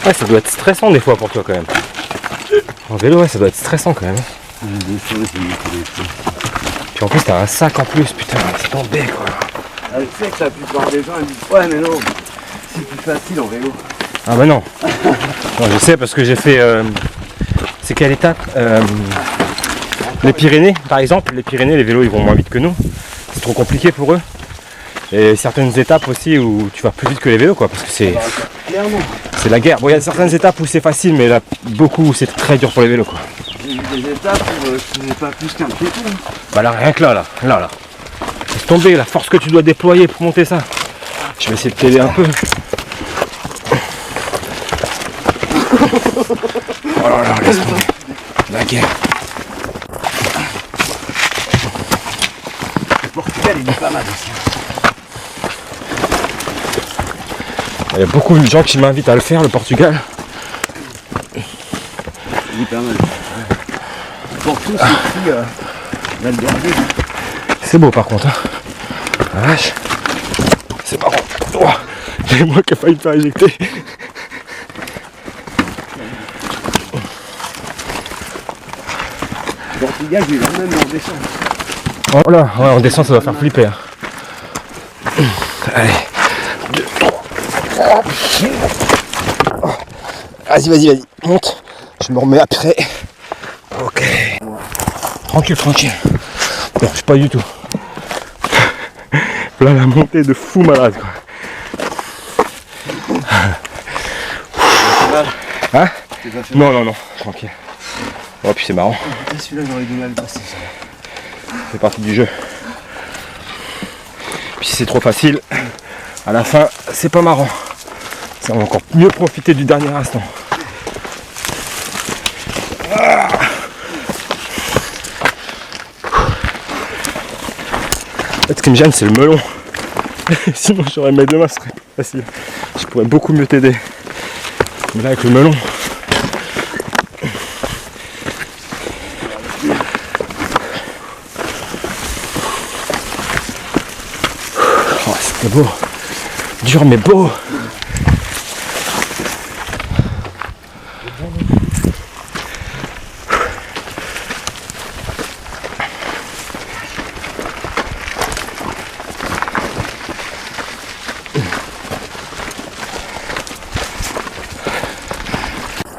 Ouais, ça doit être stressant des fois pour toi quand même. En vélo, ouais, ça doit être stressant quand même. Puis en plus, t'as un sac en plus, putain, c'est tombé quoi. Ah, tu sais que la plupart des gens ils disent ouais, mais non, c'est plus facile en vélo. Ah bah non. Non, je sais parce que j'ai fait. C'est quelle étape les Pyrénées, par exemple. Les Pyrénées, les vélos ils vont moins vite que nous. C'est trop compliqué pour eux. Et certaines étapes aussi où tu vas plus vite que les vélos quoi, parce que c'est. C'est la guerre. Bon, il y a certaines étapes où c'est facile, mais là, beaucoup où c'est très dur pour les vélos quoi. J'ai eu des étapes où je faisais pas plus qu'un piéton. Bah là, rien que là. Laisse tomber, la force que tu dois déployer pour monter ça. Je vais essayer de t'aider un peu. Oh là là, laisse tomber. La guerre. Le Portugal, il est pas mal aussi. Il y a beaucoup de gens qui m'invitent à le faire, le Portugal. Il est pas mal. Porto, c'est aussi l'Albergue. C'est beau par contre. Hein. La vache. C'est marrant. Oh, c'est moi qui ai failli me faire éjecter. Portugal, j'ai la même en descente. Oh là, ouais, en descente ça va faire flipper. Hein. Allez. 2, 3. Vas-y, monte. Je me remets après. Ok. Tranquille. Non, je suis pas du tout. Là, la montée de fou malade quoi. Hein? Non, tranquille. Oh, puis c'est marrant. Celui-là, j'aurais du mal à passer. C'est partie du jeu. Puis si c'est trop facile, à la fin, c'est pas marrant. Ça va encore mieux profiter du dernier instant. En fait, ce qui me gêne, c'est le melon. Sinon, j'aurais mes deux mains, ce serait plus facile. Je pourrais beaucoup mieux t'aider. Mais là, avec le melon. Oh, c'était beau. Dur, mais beau.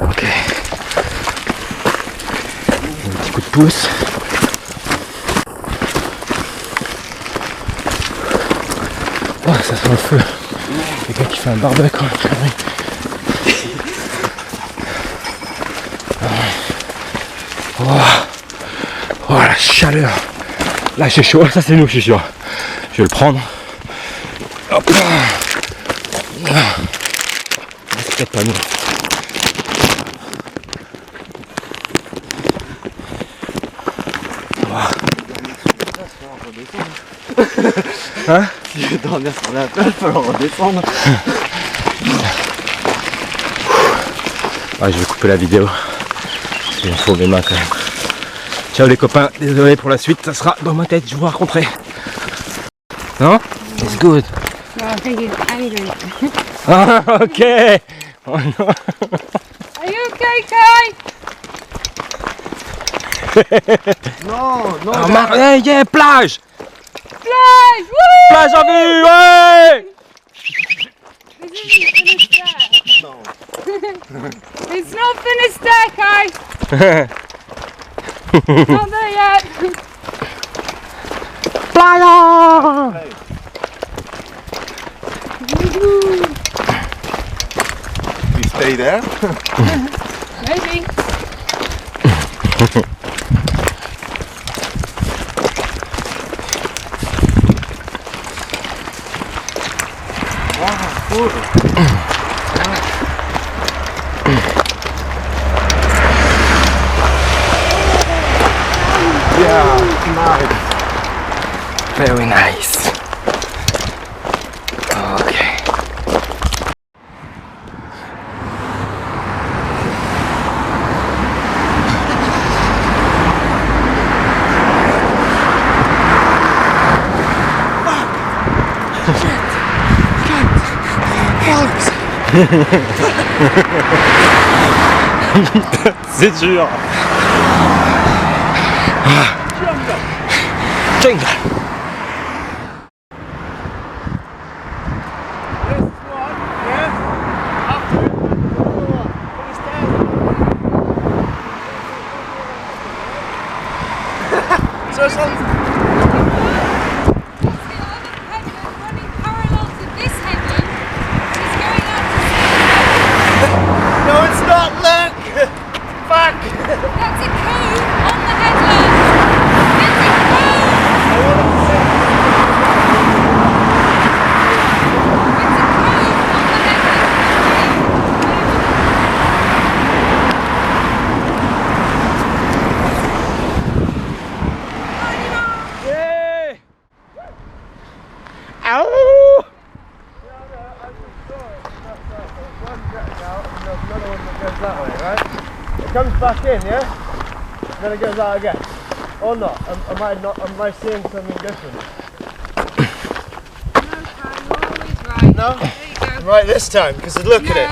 Ok. Un petit coup de pouce. Oh, ça sent le feu. Quelqu'un qui fait un barbecue. Oh, la chaleur. Là c'est chaud, ça c'est nous, je suis sûr. Je vais le prendre. Hop là. C'est peut-être pas nous. Hein? Si je veux dormir sur la plage, il va falloir redescendre. Ouais, je vais couper la vidéo. Il me faut mes mains quand même. Ciao les copains, désolé pour la suite, ça sera dans ma tête, je vous raconterai. Non? It's good. No, I think he's angry. Ah, ok. Oh non. Are you okay, Kai? Non, Ah, hey, yeah, plage. Plage! Woo! Plage en vue, ouais. It's not finished there, Kai. Not there yet. Playa. Woohoo! stay there. Maybe. Yeah, nice. Very nice. Okay. C'est dur. Jungle. No, it's not, look! Fuck! That's a cove on the headland. It comes back in, yeah? And then it goes out again. Or not? Am I seeing something different? No? Right this time, because look at it.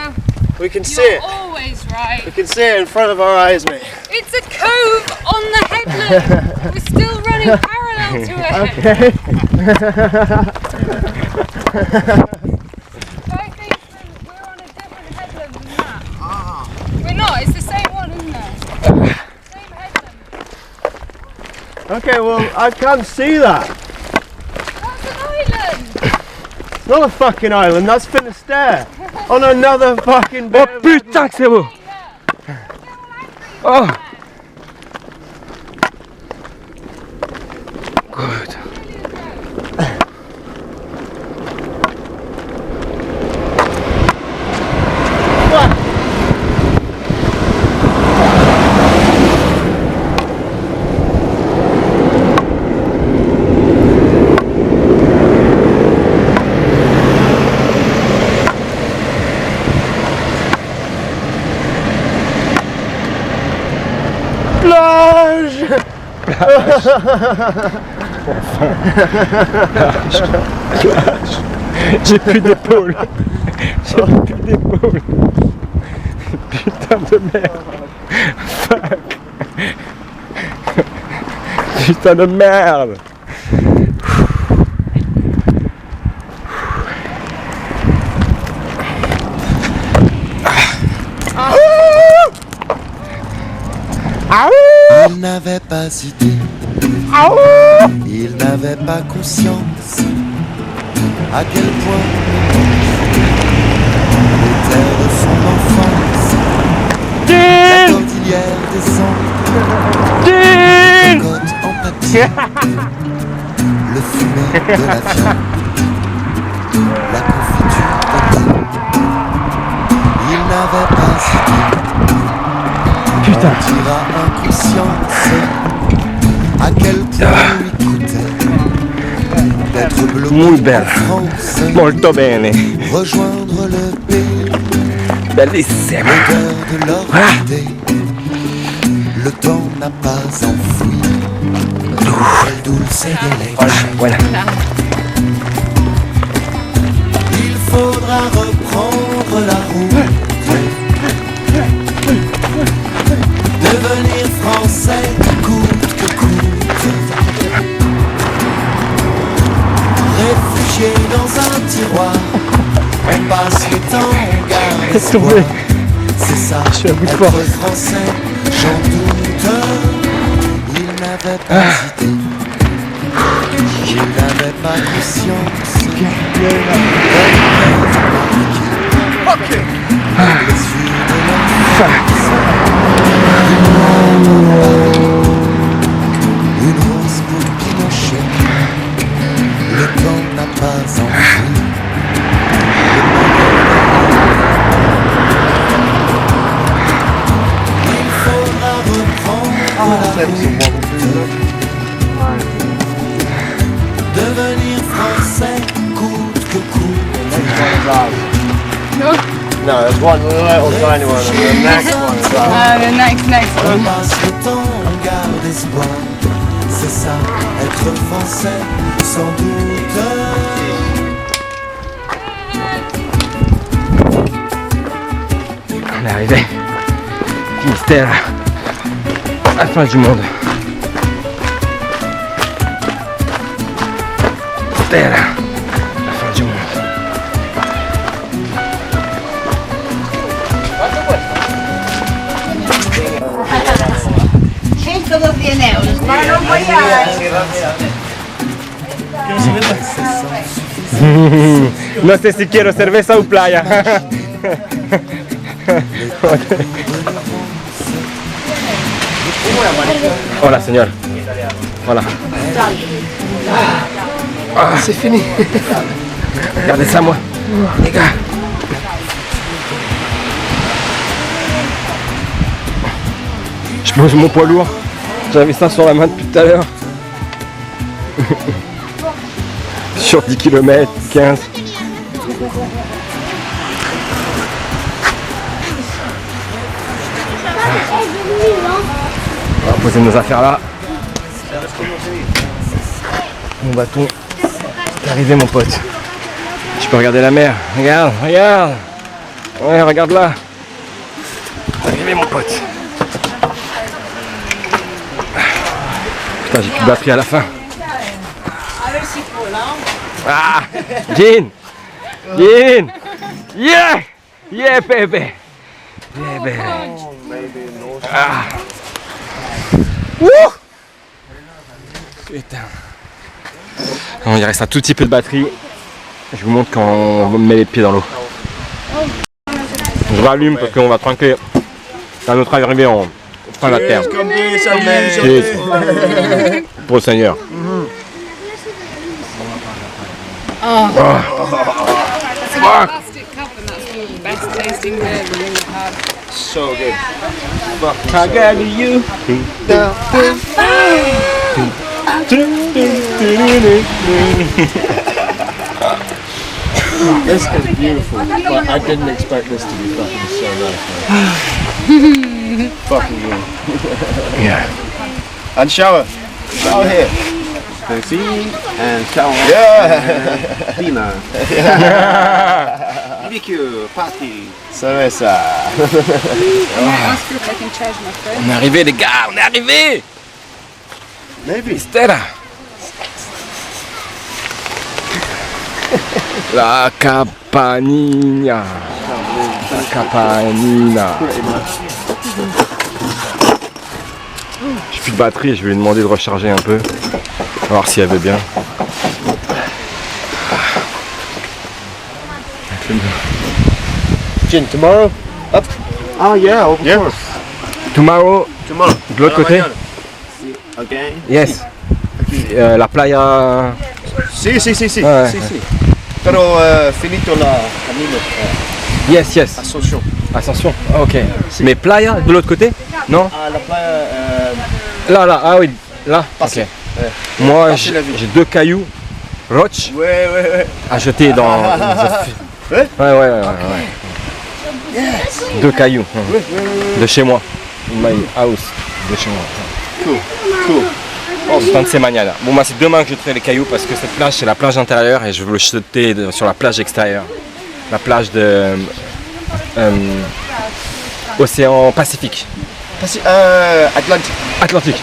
We can see it. Always right. We can see it in front of our eyes, mate. It's a cove on the headland. We're still running parallel to it. Okay. I think we're on a different headland than that. We're not. It's the same one, isn't it? Same headland. Okay, well, I can't see that. That's an island. It's not a fucking island, that's Finisterre. On another fucking bit. Oh putain que c'est beau. Oh. Good. Plage. Plage. J'ai plus d'épaule. J'ai plus d'épaule. Putain de merde. Fuck. Putain de merde. Il n'avait pas idée, il n'avait pas conscience à quel point les terres de son enfance, la cordillère descend, les côtes en papier, le fumet de la viande, la confiture de thé. Il n'avait pas idée. Putain. On dira inconscience à quel point lui coûtait d'être bloqué en France, Molto bene. rejoindre le pays, Bellissimo. l'odeur de l'orchidée. Le temps n'a pas enfoui quel dulce de leche. Voilà. Il faudra reprendre la route, devenir français coûte que coûte, réfugié dans un tiroir, on passe le temps, on garde espoir. C'est ça, être français, j'en doute. Il n'avait pas idée, il n'avait pas conscience. Les yeux Une rose pour Pinochet. Le temps n'a pas envie. Il faudra reprendre la route. Devenir français coûte que coûte. No, there's one little tiny one, and the next one is up. The next On one. passe le temps, on garde espoir. C'est ça, être français, sans doute. On est arrivé. Mystère. La fin du monde. Mystère. La fin du monde. €100 para não falhar. No sé si quiero cerveza o playa. Hola, señor. Hola. Ah, c'est fini. Regardez ça, moi. Les gars. Je pose mon poids lourd. J'avais ça sur la main depuis tout à l'heure. Sur 10 km, 15. On va poser nos affaires là. Mon bâton. C'est arrivé, mon pote. Tu peux regarder la mer. Regarde, regarde. Ouais, regarde là. C'est arrivé, mon pote. Putain, j'ai plus de batterie à la fin. Ah, Jean! Jean! Yeah! Yeah, baby! Yeah, baby! Ah. Wouh! Putain. Alors, il reste un tout petit peu de batterie. Je vous montre quand on met les pieds dans l'eau. Je rallume parce qu'on va trinquer. À notre arrivée en fin de la terre. Cheers. Pour le Seigneur. Oh. It's a plastic cup and that's one of the best tasting beer we've ever had. So good. I got you. This is beautiful, but I didn't expect this to be fucking so nice, man. Fucking good. Yeah. And shower. Shower here. And shower. Yeah. Dinner. BBQ party. Cerveza. I might ask you if I can charge my phone. On est arrivé, les gars, on est arrivé. Maybe. Stella. La Capanina. La Capanina. J'ai plus de batterie, je vais lui demander de recharger un peu. On va voir si elle veut bien. Gin, tomorrow? Up? Oh yeah, of course. Tomorrow. Tomorrow. De l'autre côté? Again? Yes. La playa. Si, si, si, si. Ouais. Si, si. Pero finito la camino. Yes, yes. Ascension. Ascension. Ah, ok. Mais playa de l'autre côté? Non? Ah, la playa. Là, là. Ah oui. Là. Passé. Ok. Ouais. Moi, Passé la ville. j'ai 2 cailloux. Roche. Ouais, ouais, ouais. À jeter dans. Ouais? Ouais, ouais, ouais. Ouais. Yes. 2 cailloux. Ouais, ouais, ouais. De chez moi. In my house. De chez moi. Cool, cool. Tant de ces manias-là. Bon, moi, c'est demain que je jetterai les cailloux parce que cette plage, c'est la plage intérieure et je veux le jeter sur la plage extérieure. La plage de. Océan Pacifique. Atlantique. Atlantique.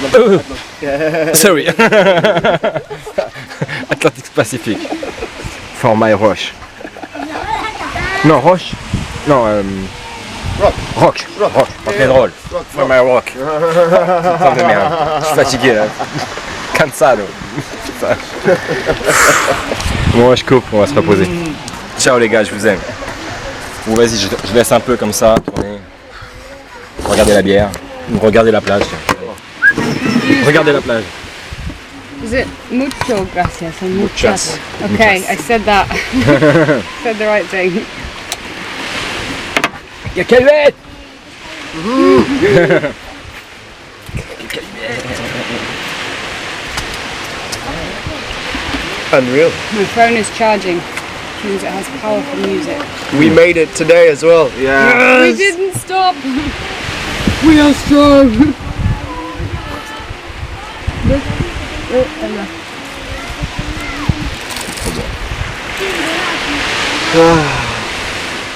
Sorry. Atlantique Pacifique. For my roche. Non, roche. Non, Rock. Rock. Rock. Pas très drôle. For my rock. Putain de merde. Je suis fatigué là. Cansado. Bon, je coupe, on va se reposer. Ciao les gars, je vous aime. Bon, vas-y, je laisse un peu comme ça tourner. Regardez la bière. Regardez la plage. Regardez la plage. Is it mucho gracias or muchas? Muchas. Okay, Muchas. I said that. Said the right thing. Y'a Calvette. Unreal. My phone is charging, which means it has powerful music. We made it today as well. Yeah. We didn't stop. We are strong.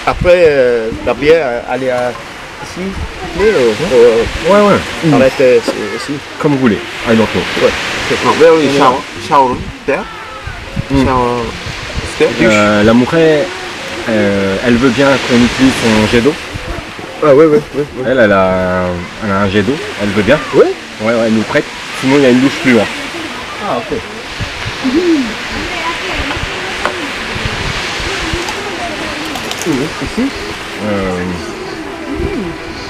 Après, la bière, elle est ici, Ouais, ouais. arrête ici. Comme vous voulez. I don't know. Where is shower there? Shower there? La Mourée, elle veut bien qu'on utilise son jet d'eau. Ah ouais. Elle a un jet d'eau, elle veut bien. Oui. Ouais, elle nous prête. Sinon, il y a une douche plus loin. Ah ok. Ici?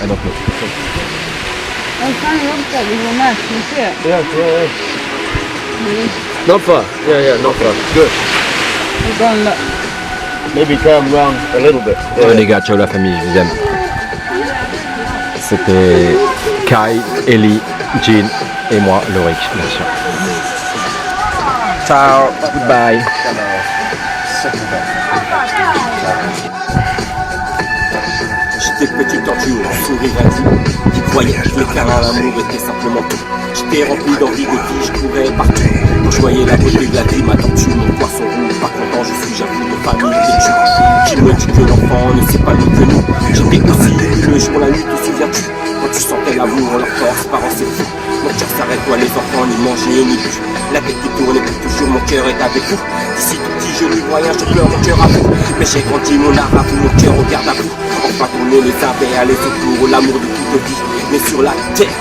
I don't know. I'm trying to look at the map. Can you see it? Yeah. Really? Not far. Yeah, not far. Good. We'll go and look. Maybe come round a little bit. Ouais, les gars, ciao la famille, je vous aime. C'était Kai, Ellie, Jean et moi, Lorik, bien sûr. Ciao, goodbye. J'étais petit tordu, un sourire intime qui croyait que le câlin à l'amour était simplement tout. J'étais rempli d'envie de vie, je courais partout. Je voyais la beauté de la vie, ma tortue, mon poisson rouge. Par content, je suis jaloux de famille têtue qui me dit que l'enfant ne sait pas mieux que nous. J'étais aussi le jour la nuit, te souviens-tu? Quand tu sentais l'amour en leur force, parents c'est fou. Mon cœur s'arrête, toi les enfants, ni manger ni bu. La tête qui tourne et puis toujours mon cœur est avec vous. D'ici tout petit, je n'y vois rien, je pleure mon cœur à vous. Mais j'ai grandi mon art à vous, mon cœur regarde à vous. Enfin tourner les abeilles, aller autour, l'amour de toute vie. Mais sur la terre,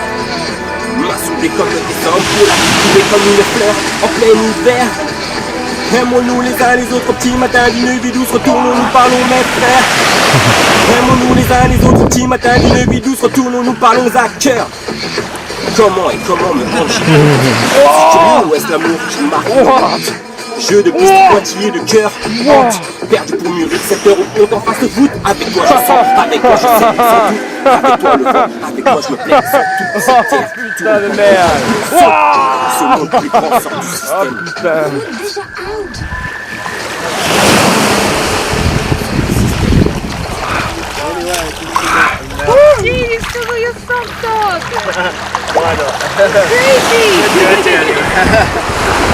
m'a soulevé comme le décembre, pour la trouver comme une fleur en plein hiver. Aimons-nous les uns les autres, petits matins d'une vie douce, retournons-nous, parlons mes frères. Aimons-nous les uns les autres, petits matins d'une vie douce, retournons-nous, parlons à cœur. Comment me rends-je? Où est-ce l'amour qui marque? Jeu de piste pointillé de cœur, honte. Perdu pour mûrir cette heure où on en face de foot. Avec toi je sens, avec toi je sais, sans tout. Avec toi le vent, avec toi je me plais, sans tout. Cette terre, tout le monde, ce monde plus grand sort du système. Gee, you still got your socks on. Why not? Crazy. Good dirty.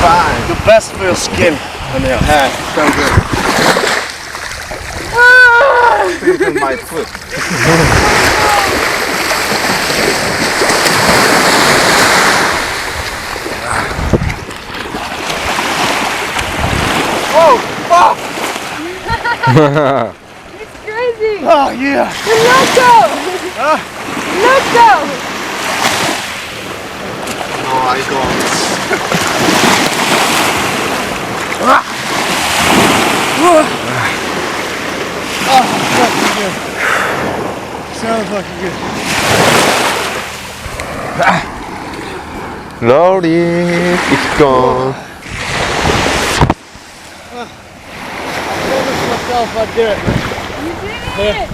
Fine. The best for your skin and your hair. So good. Sleep in my foot. Oh, fuck! It's crazy. Oh, yeah. Loco. Loco. No, I don't. Oh, fucking good. So fucking good. Lordy, it's gone. I promised myself I'd do it. You did it!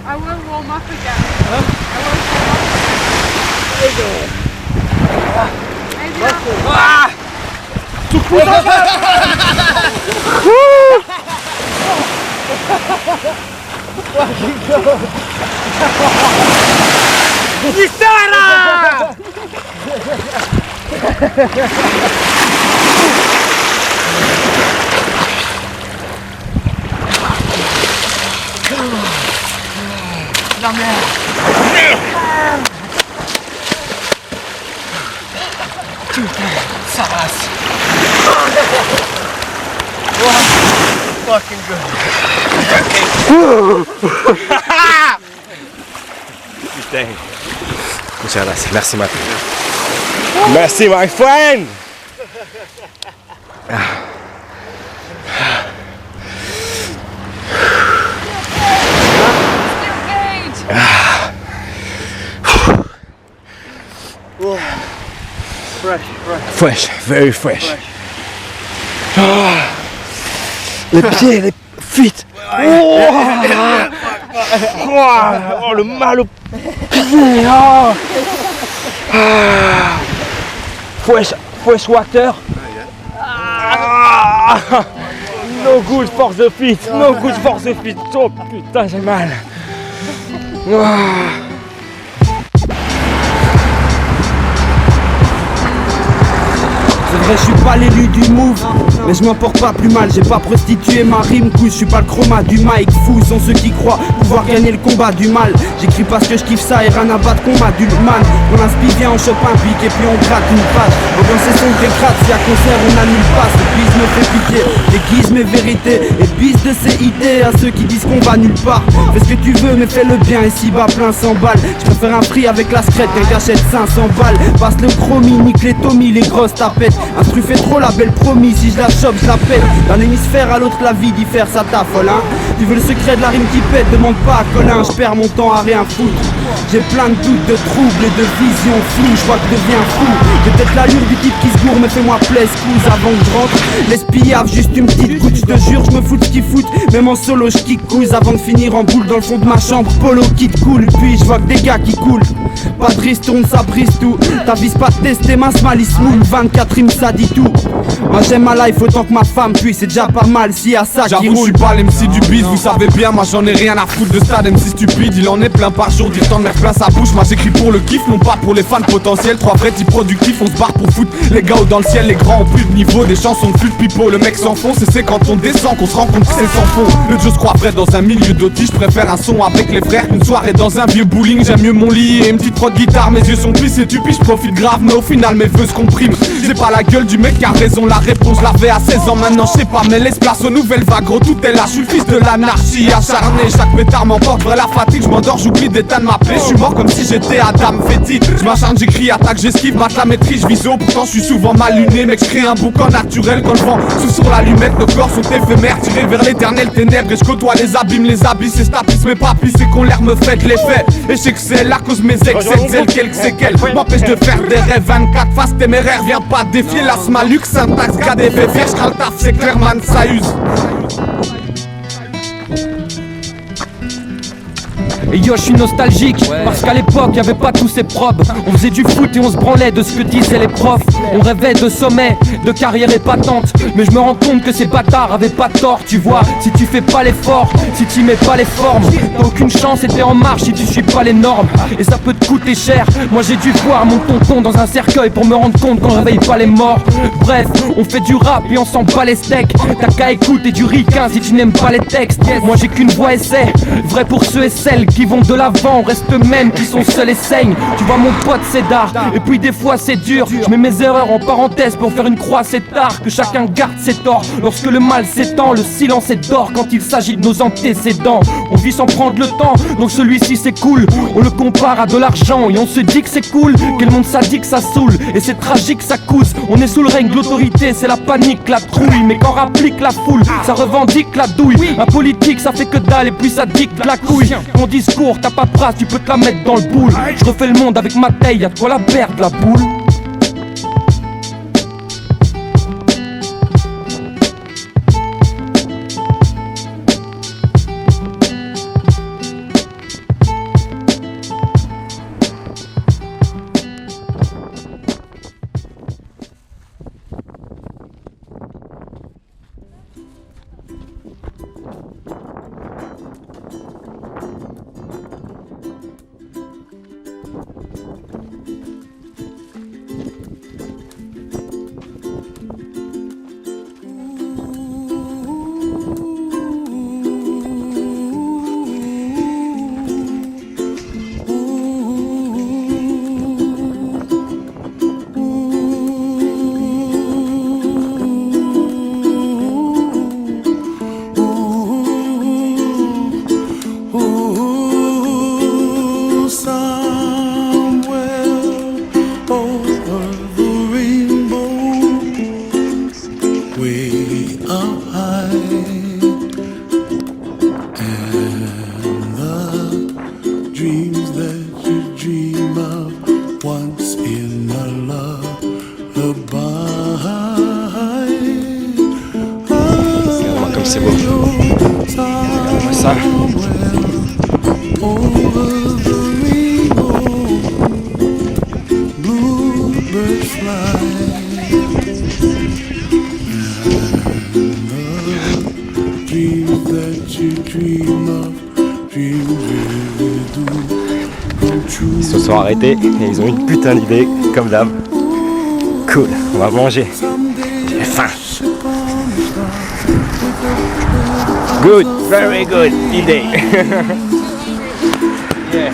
I will warm up again. I will warm up. There you go. Maybe after. Ah! Fucking go! Gisara! La merde! Putain, ça passe! Fucking good! Putain. Muchas gracias. Merci, Matt. Merci, my friend. Fresh, very fresh. Les pieds, les feet. Oh, le mal au pied. Fresh water. No good for the feet. No good for the feet. Oh putain, j'ai mal. C'est vrai, je suis pas l'élu du move, mais je m'en porte pas plus mal. J'ai pas prostitué ma rime, couche, je suis pas le chroma du mic. Fous sont ceux qui croient pouvoir gagner le combat du mal. J'écris parce que je kiffe ça et rien à battre qu'on m'adulte man. On inspire bien, on chope un pic et puis on gratte une page. Ambiance c'est son décrate, si à concert on annule pas. Ce bise me fait piquer, déguise mes vérités et bise de ces idées à ceux qui disent qu'on va nulle part. Fais ce que tu veux mais fais le bien et si bas plein 100 balles. Je préfère un prix avec la scrète qu'un cachette 500 balles. Passe le chromie, nique les Tommy, les grosses tapettes. Instru fait trop la belle promis, si je la chope, je la pète. D'un hémisphère à l'autre la vie diffère, ça t'affole hein. Tu veux le secret de la rime qui pète, demande pas à Colin. Je perds mon temps à rien foutre. J'ai plein de doutes, de troubles et de visions floues. Je crois que je deviens fou. J'ai peut-être l'allure du type qui se gourre, mais fais-moi plaisir, couze avant que je rentre. L'espillave, juste une petite goutte, je te jure, je me fous de ce qu'ils foutent. Même en solo, je kick couze avant de finir en boule dans le fond de ma chambre. Polo qui te coule, puis je vois que des gars qui coulent. Pas de ristourne, ça brise tout. T'avises pas de tester ma smile, moule 24 rimes, ça dit tout. Moi j'aime ma life autant que ma femme, puis c'est déjà pas mal si à ça qui roule. J'avoue, je suis pas l'MC du biz, vous savez bien, moi j'en ai rien à foutre de stade MC stupide. Il en est plein par jour, dire tant de mettre plein sa bouche. Moi j'écris pour le kiff, non pas pour les fans potentiels. Trois vrais types productifs, on se barre pour foutre les gars dans le ciel, les grands ont plus de niveau. Des chansons de flûte pipeau, le mec s'enfonce. Et c'est quand on descend qu'on se rend compte que c'est sans fond. Le jeu se croit vrai dans un milieu d'autis, je préfère un son avec les frères qu'une soirée dans un vieux bowling. J'aime mieux mon lit et une petite prod guitare, mes yeux sont plissés du pis, je profite grave, mais au final mes vœux se compriment. J'ai pas la gueule du mec qui a raison, la réponse l'avais à 16 ans, maintenant je sais pas, mais laisse place aux nouvelles vagues, gros tout est là, je suis le fils de l'anarchie acharné, chaque pétard m'emporte vers la fatigue, je m'endors, j'oublie d'éteindre ma plaie, je suis mort comme si j'étais Adam fétide, je m'acharne, j'écris, attaque, j'esquive, mate la maîtrise, je vise haut, pourtant je suis souvent mal luné, mec je crée un boucan naturel, quand le vent souffle sur l'allumette, nos corps sont éphémères, tirés vers l'éternel ténèbres, et je côtoie les abîmes, les abysses, et stapisse mes papis, c'est qu'on l'air me fait de l'effet, et je sais que c'est la cause mes excès, quelques séquelles, m'empêche de faire des rêves, 24 faces téméraires, viens pas défier la smalux, syntaxe, KDV, vierge, quand le taf c'est clair, man, ça use. Et yo, je suis nostalgique, parce qu'à l'époque y'avait pas tous ces probes. On faisait du foot et on se branlait de ce que disaient les profs. On rêvait de sommet, de carrière épatante. Mais je me rends compte que ces bâtards avaient pas tort, tu vois. Si tu fais pas l'effort, si tu mets pas les formes, t'as aucune chance et t'es en marche si tu suis pas les normes. Et ça peut te coûter cher. Moi j'ai dû voir mon tonton dans un cercueil pour me rendre compte qu'on réveille pas les morts. Bref, on fait du rap et on s'en bat les steaks. T'as qu'à écouter du ricain si tu n'aimes pas les textes. Moi j'ai qu'une voix essai, vrai pour ceux et celles qui vont de l'avant, on reste eux-mêmes qui sont seuls et saignent. Tu vois mon pote c'est d'art, et puis des fois c'est dur. Je mets mes erreurs en parenthèse pour faire une croix, c'est tard. Que chacun garde ses torts, lorsque le mal s'étend, le silence est d'or quand il s'agit de nos antécédents. On vit sans prendre le temps, donc celui-ci c'est cool. On le compare à de l'argent et on se dit que c'est cool. Quel monde sadique ça saoule, et c'est tragique ça coûte. On est sous le règne de l'autorité, c'est la panique, la trouille. Mais quand rapplique la foule, ça revendique la douille. La politique ça fait que dalle et puis ça dicte la couille. Mon discours, t'as pas de phrase, tu peux te la mettre dans le boule. Je refais le monde avec ma taille, y'a de quoi la perdre la boule. dream of once in a lullaby. Regarde-moi comme c'est beau. Regarde-moi ça. Over the rainbow, bluebirds fly. Dreams that you dream of, dreams really do come true. Ils se sont arrêtés et ils ont une putain d'idée, comme d'hab. Cool, on va manger. J'ai faim. Good, very good idée. Yeah.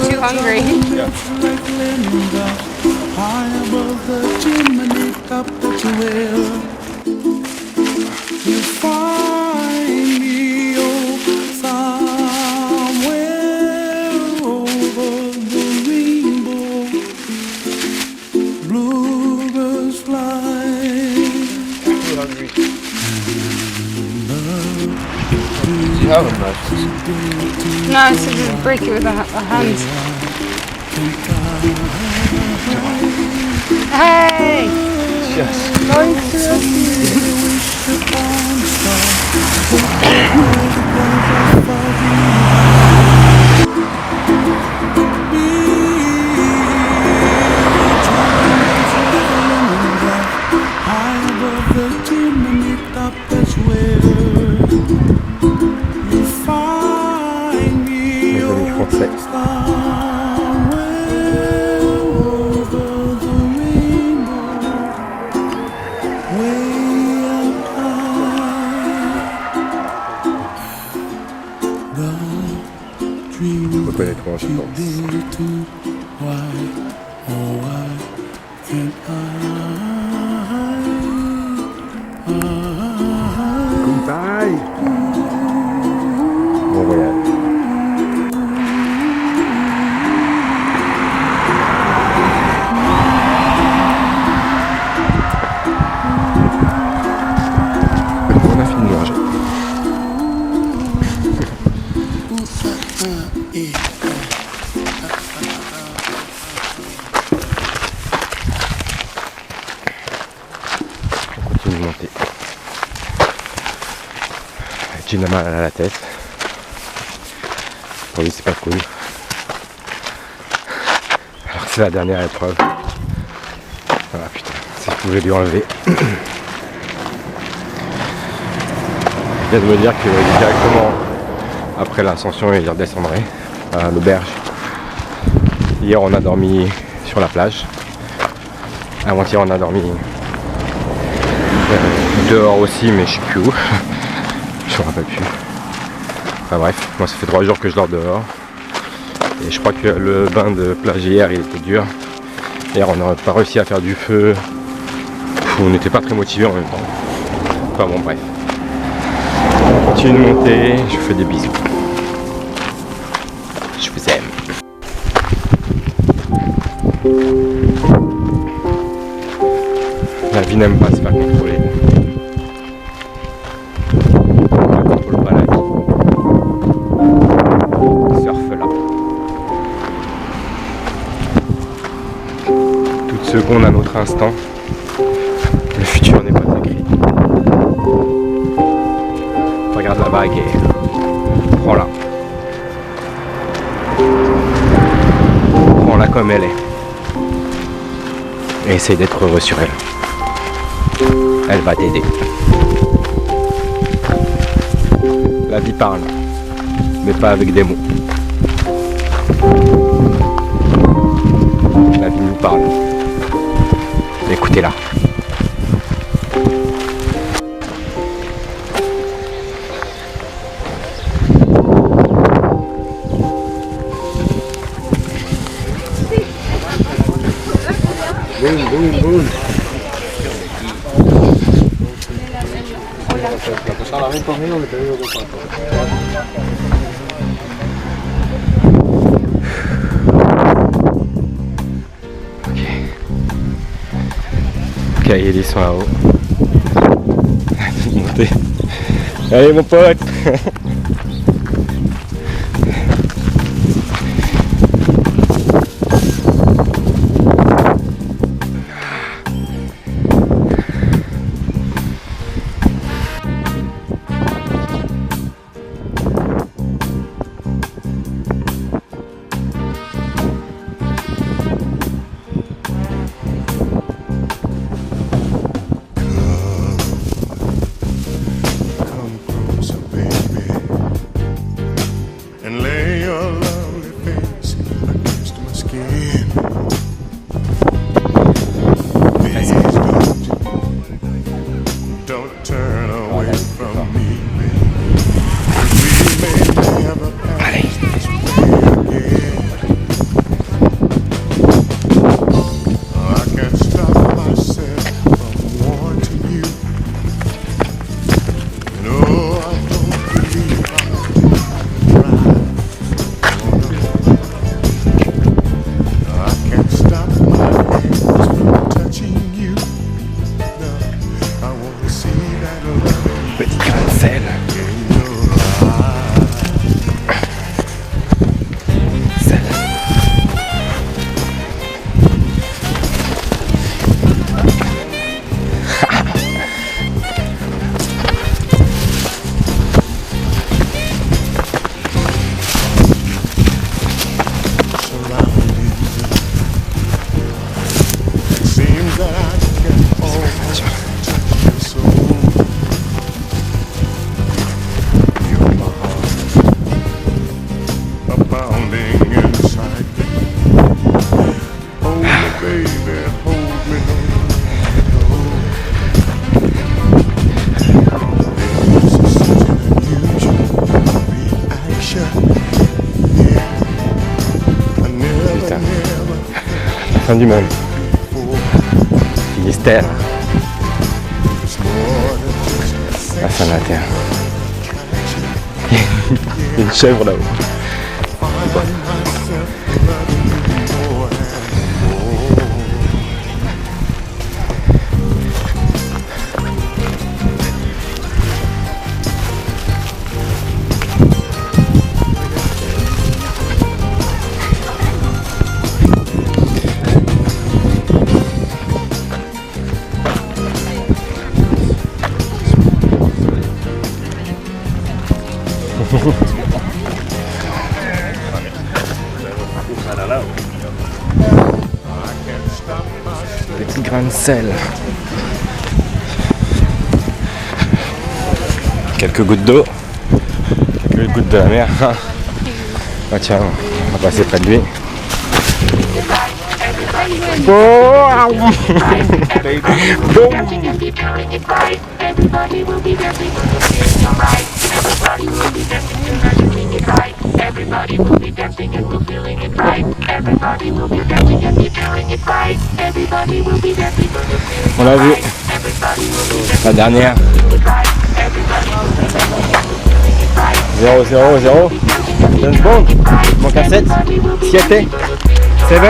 Too hungry. High above the chimney top that you will, you find me, oh, somewhere over the rainbow. Bluebirds fly. Too hungry. No, so just break it with our hands. Hey! Yes. High above the chimney top, that's where you find me, oh, somewhere over the rainbow, way up high. The dream that you did too. Why, oh why can't I? Goodbye. Bon voyage. On a fini de manger. On continue de monter. J'ai mal à la tête. Pour lui c'est pas cool. Alors que c'est la dernière épreuve. Ah putain, si je pouvais lui enlever. Il vient de me dire que directement après l'ascension il redescendrait à l'auberge. Hier on a dormi sur la plage. Avant-hier on a dormi dehors aussi, mais je sais plus où. Je me rappelle plus. Enfin bref, moi ça fait 3 jours que je dors dehors. Et je crois que le bain de plage hier il était dur. Hier on n'a pas réussi à faire du feu. On n'était pas très motivés en même temps. Enfin bon bref. On continue de monter, je vous fais des bisous. Je vous aime. La vie n'aime pas se faire contrôler. Ne contrôle pas la vie. Surfe là. Toute seconde à notre instant. Le futur n'est pas écrit. Regarde la bague et prends-la. Prends-la comme elle est. Et essaye d'être heureux sur elle. Elle va t'aider. La vie parle, mais pas avec des mots. La vie nous parle. Écoutez-la. Boom, boom, boom. ¿Te pasaba bien conmigo que te digo que pato? Ok, ils sont là-haut. Montez. Allez mon pote. fin du monde. Finistère. À Saint-Nazaire. Il y a une chèvre là-haut. Petit grain de sel. Quelques gouttes d'eau. Quelques gouttes de la mer. Ah tiens, on va passer près de lui. On l'a vu. La dernière. 0-0-0. James Bond. Il manque un 7. 7. 7.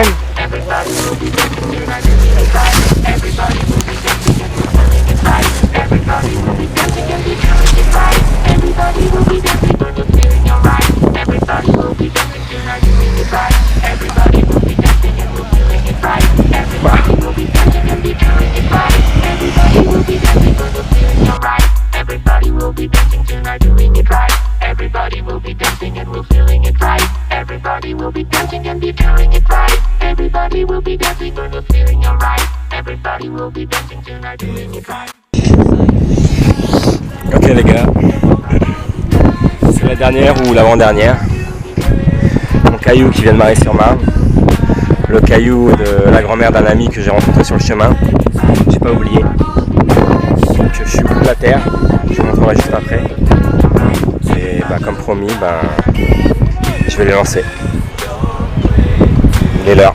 Ok les gars, c'est la dernière ou l'avant-dernière. Mon caillou qui vient de Marais-sur-Marne, le caillou de la grand-mère d'un ami que j'ai rencontré sur le chemin, j'ai pas oublié. Donc je suis au bout de la terre, je vous montrerai juste après. Et bah, comme promis, je vais les lancer. Il est l'heure.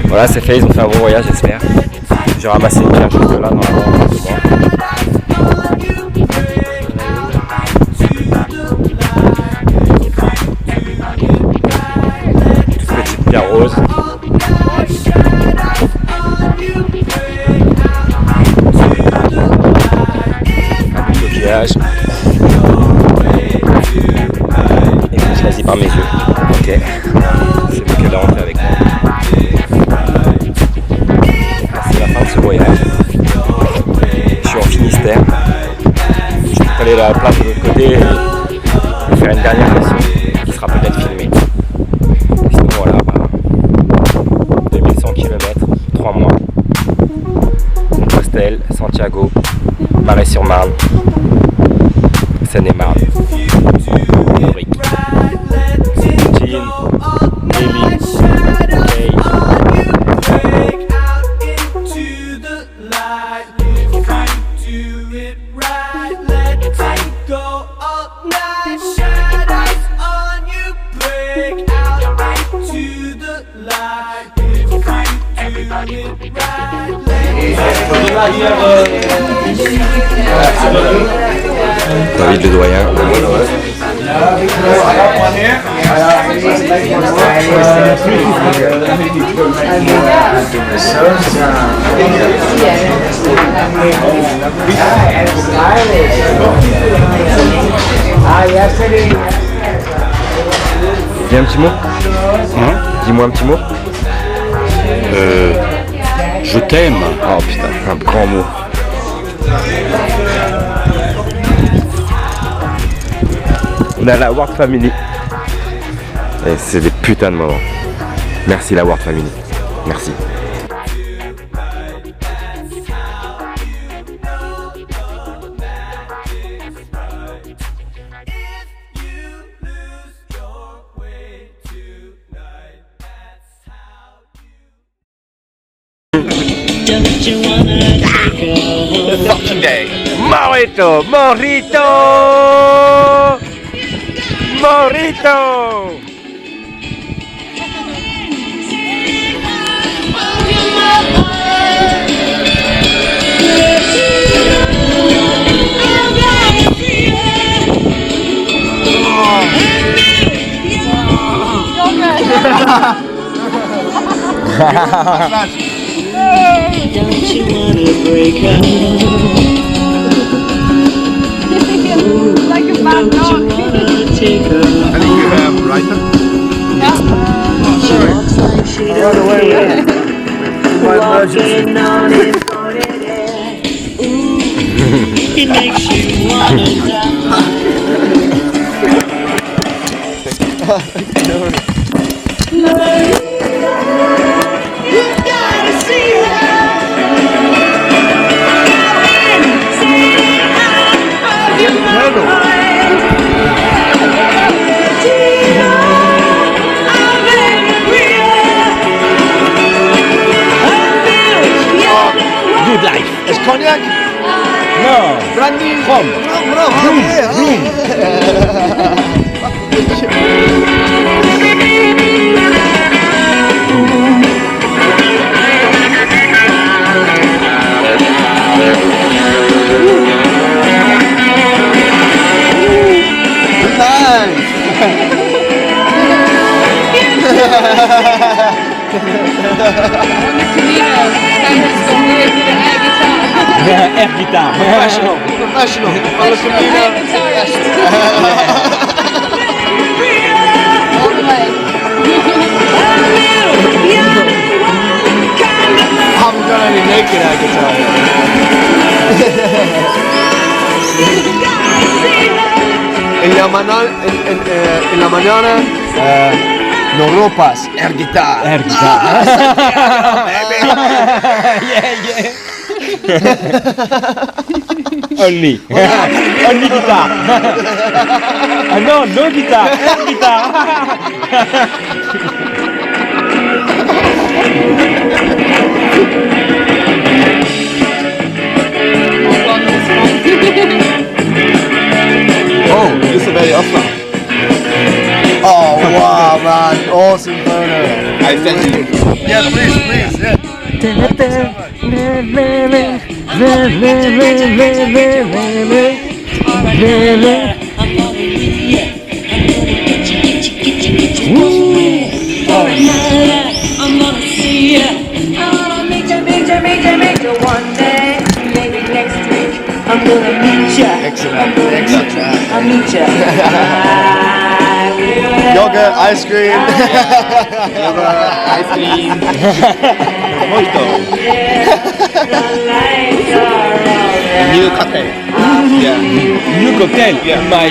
Voilà, c'est fait, ils ont fait un bon voyage, j'espère. J'ai ramassé une pierre juste là, normalement, petite pierre rose. Un coquillage. Et puis choisi par mes yeux. Ok. C'est vous qui allez rentrer avec moi. C'est la fin de ce voyage. Je suis en Finistère. Je vais aller la place de l'autre côté et faire une dernière session qui sera peut-être filmée. Sinon voilà, 2100 km, 3 mois. Compostelle, Santiago, Marais-sur-Marne, Seine-et-Marne, Auric, Jean, Ellie, Kay. David le doyen. Dis un petit mot. Dis-moi un petit mot. Je t'aime. Oh putain, un grand mot. On a la Ward Family. Et c'est des putains de moments. Merci la Ward Family. Merci. Fucking day. Morito, Morito, Morito. Don't you wanna break up? Like a bad dog. Take her. I think you have Raita. Run away with it. My emergency. It makes you wanna die. You gotta see her. Good life. It's cognac? No. Brandy? Rum. Air guitar. Professional. Follow Camino. All the way. I haven't done any naked air guitar en la mañana, no ropas, air guitar. Air guitar. Only guitar. No guitar, air guitar. Oh, this is very awesome. Oh wow, man, awesome photo. I sent you. Yeah, please, yeah. I'm gonna see ya. I'm gonna meet ya one day. Maybe next week. I'm gonna meet ya. Excellent. I'll meet ya. Yogurt, ice cream. Ice cream. Mojito. New cocktail. Yeah. New cocktail. Yeah. My.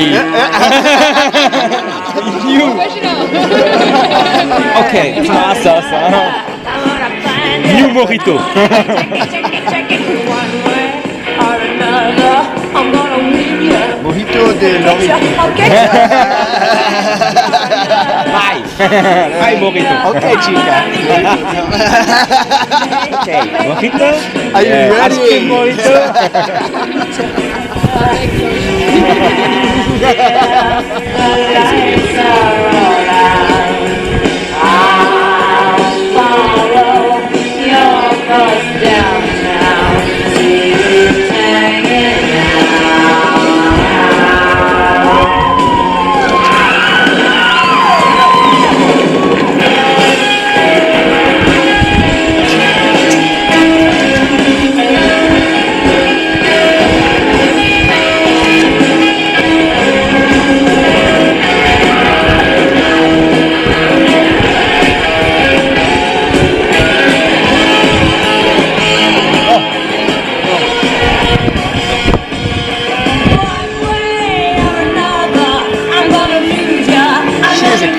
New. Okay. Ça. New Morito. Mojito de Lorito. Hi Morito. Okay, chica. Okay. Morito. Are you ready? Ice cream Morito.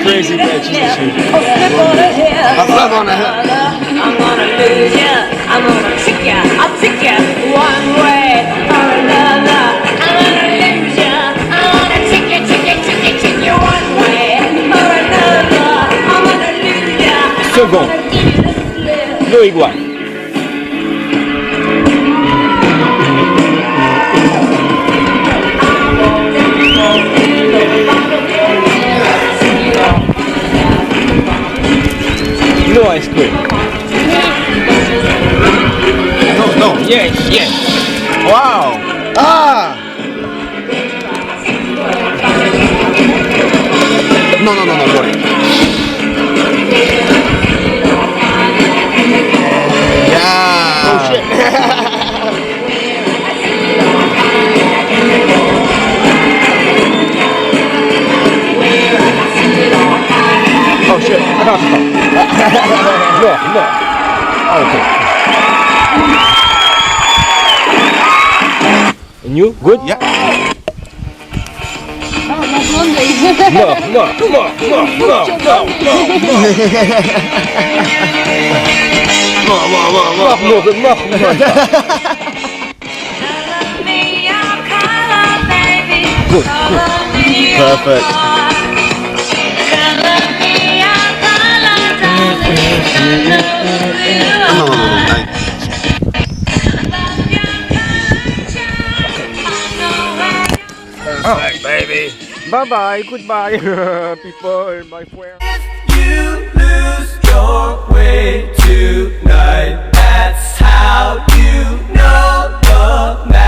Crazy bitch, isn't she? I'm gonna lose ya. I'm gonna trick ya. I'll trick ya one way or another. I'm gonna lose ya. I'm gonna trick ya one way or another. I'm gonna lose ya. Second. No igual. Okay. No, yeah. Wow. Ah. No, sorry. Yeah. Oh shit. Oh shit, I got to stop. No. Oh, okay. And you? Good? Yeah. Good. Perfect. Perfect, baby. Bye-bye, goodbye, people, my friends. You lose your way tonight. That's how you know the